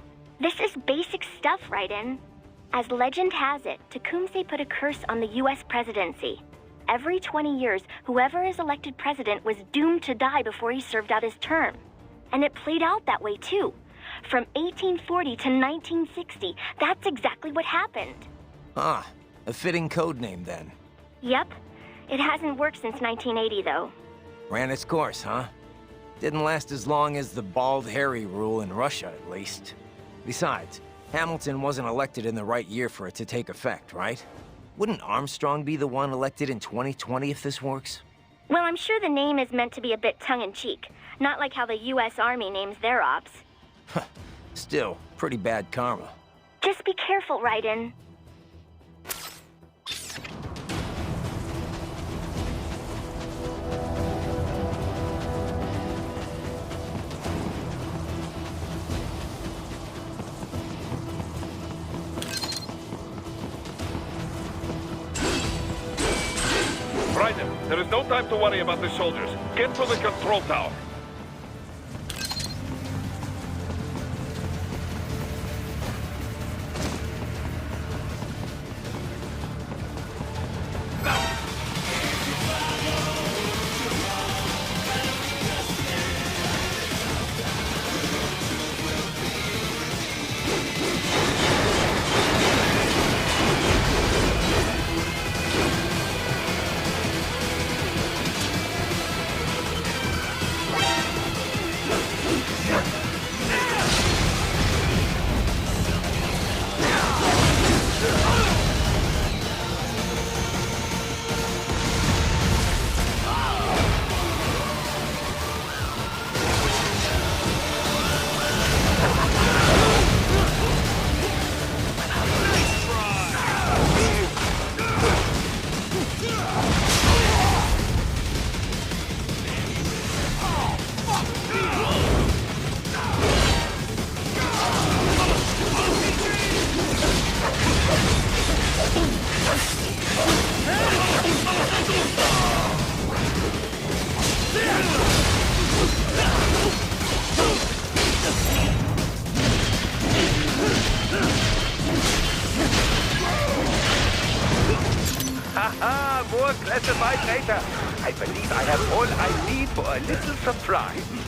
This is basic stuff, Raiden. As legend has it, Tecumseh put a curse on the U.S. presidency. Every 20 years, whoever is elected president was doomed to die before he served out his term. And it played out that way, too. From 1840 to 1960, that's exactly what happened. Ah, a fitting code name, then. Yep. It hasn't worked since 1980, though. Ran its course, huh? Didn't last as long as the Bald Harry rule in Russia, at least. Besides, Hamilton wasn't elected in the right year for it to take effect, right? Wouldn't Armstrong be the one elected in 2020 if this works? Well, I'm sure the name is meant to be a bit tongue-in-cheek. Not like how the U.S. Army names their ops. Still, pretty bad karma. Just be careful, Raiden. find him. There is no time to worry about the soldiers. Get to the control tower. Haha, more classified data. I believe I have all I need for a little surprise.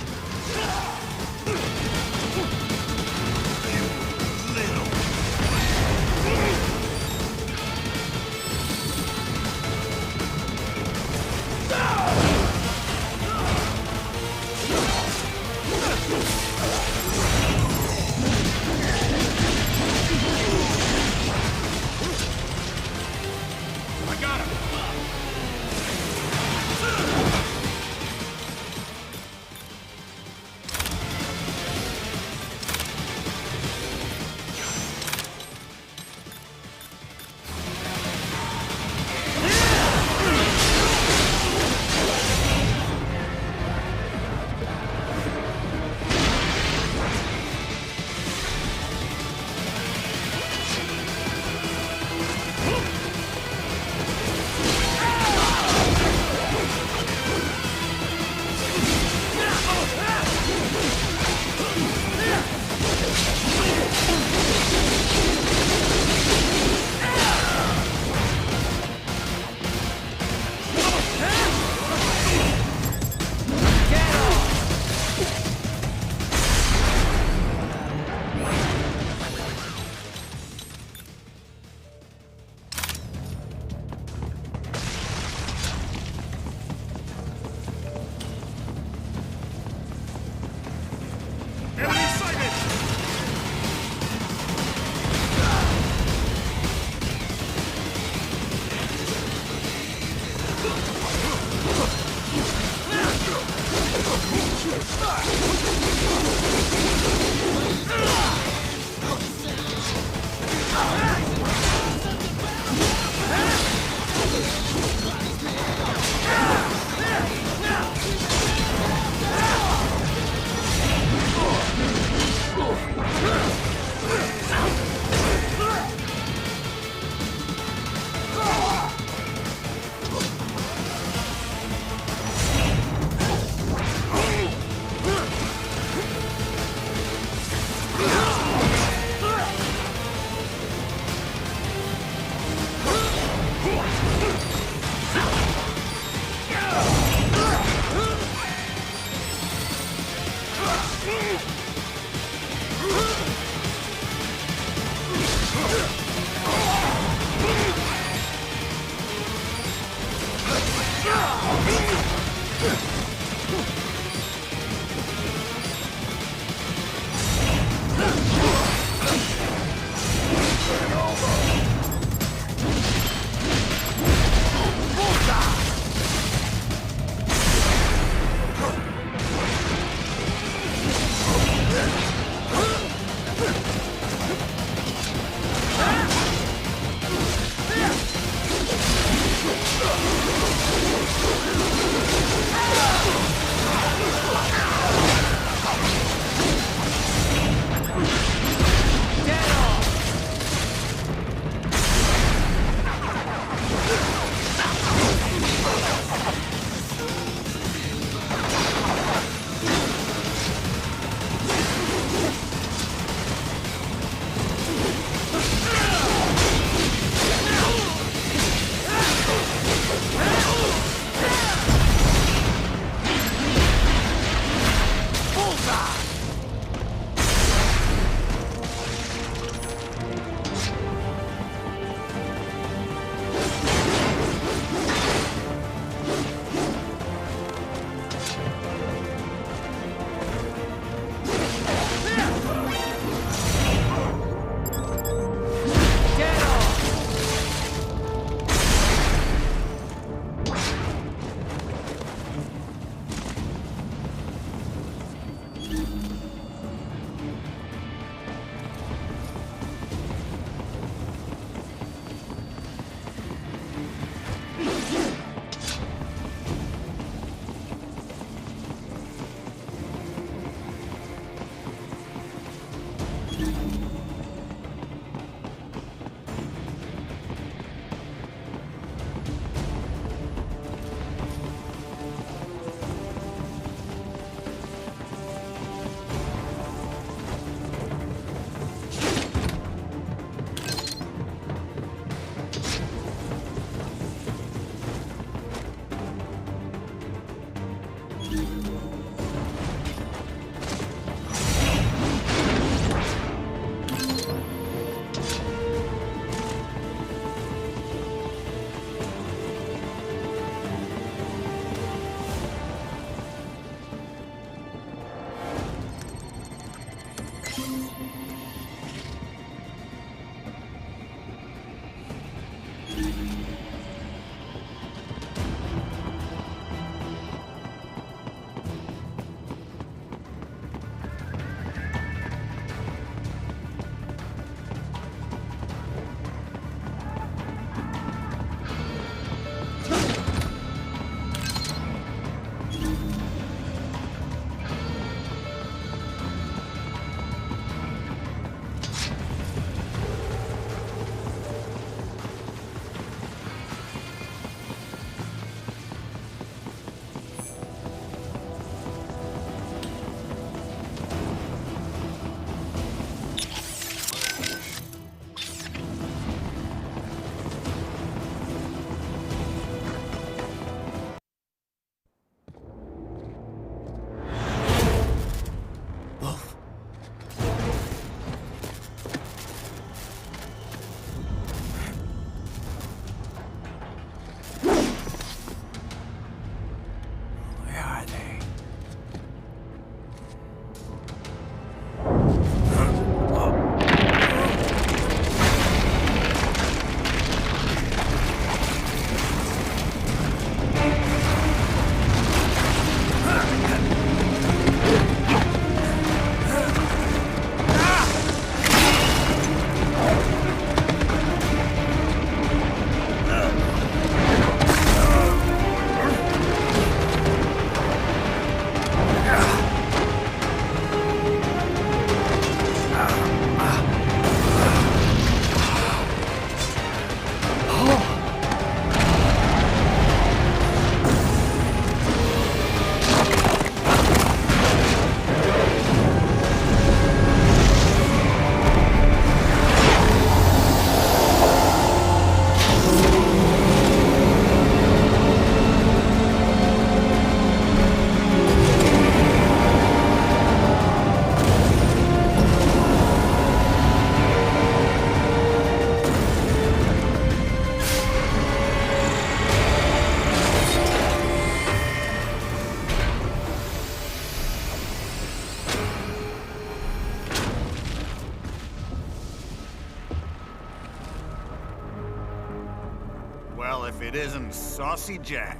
it isn't Saucy Jack.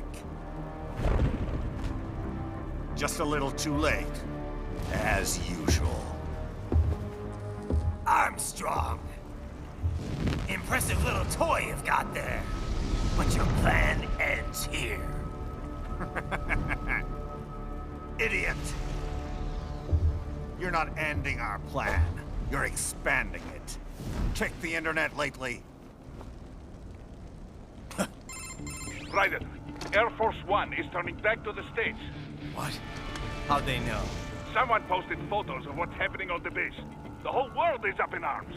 Just a little too late, as usual. Armstrong! Impressive little toy you've got there. But your plan ends here. Idiot! You're not ending our plan. You're expanding it. Check the internet lately. Ryder, Air Force One is turning back to the States. What? How'd they know? Someone posted photos of what's happening on the base. The whole world is up in arms.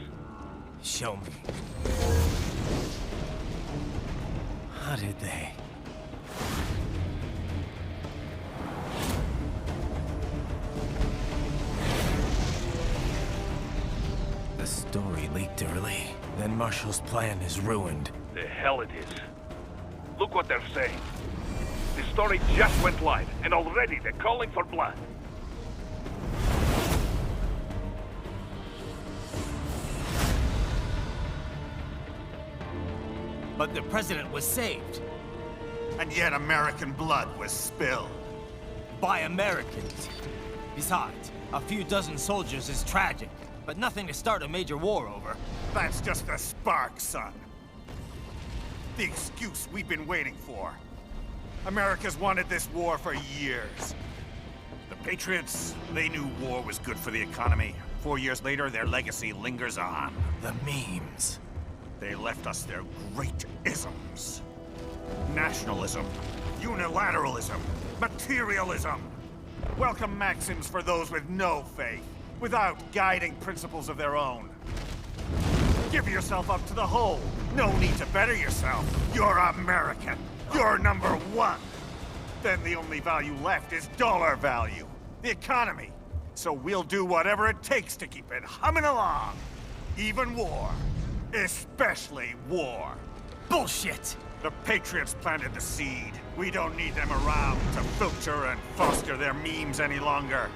Show me. How did they? The story leaked early. Then Marshall's plan is ruined. The hell it is. Look what they're saying. The story just went live, and already they're calling for blood. But the president was saved. And yet American blood was spilled. By Americans. Besides, a few dozen soldiers is tragic, but nothing to start a major war over. That's just a spark, son. The excuse we've been waiting for. America's wanted this war for years. The Patriots, they knew war was good for the economy. 4 years later, their legacy lingers on. The memes. They left us their great isms. Nationalism, unilateralism, materialism. Welcome maxims for those with no faith, without guiding principles of their own. Give yourself up to the whole. No need to better yourself. You're American. You're number one. Then the only value left is dollar value. The economy. So we'll do whatever it takes to keep it humming along. Even war. Especially war. Bullshit! The Patriots planted the seed. We don't need them around to filter and foster their memes any longer.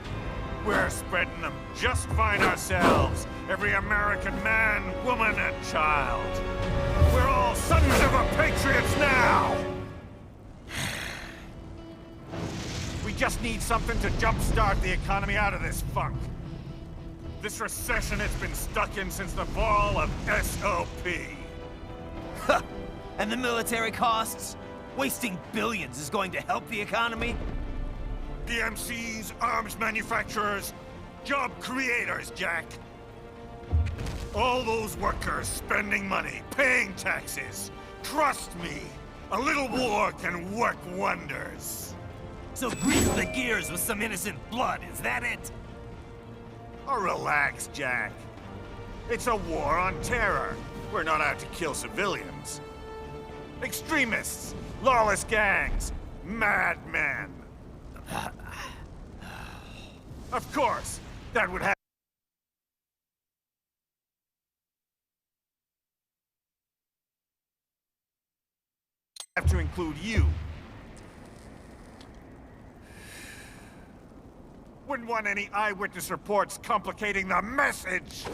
We're spreading them just fine ourselves. Every American man, woman, and child. We're all sons of a Patriots now! We just need something to jumpstart the economy out of this funk. This recession it's been stuck in since the fall of SOP. And the military costs? Wasting billions is going to help the economy? PMCs, arms manufacturers, job creators, Jack. All those workers spending money, paying taxes. Trust me, a little war can work wonders. So grease the gears with some innocent blood, is that it? Oh, relax, Jack. It's a war on terror. We're not out to kill civilians. Extremists, lawless gangs, madmen. Of course, that would have to include you. Wouldn't want any eyewitness reports complicating the message.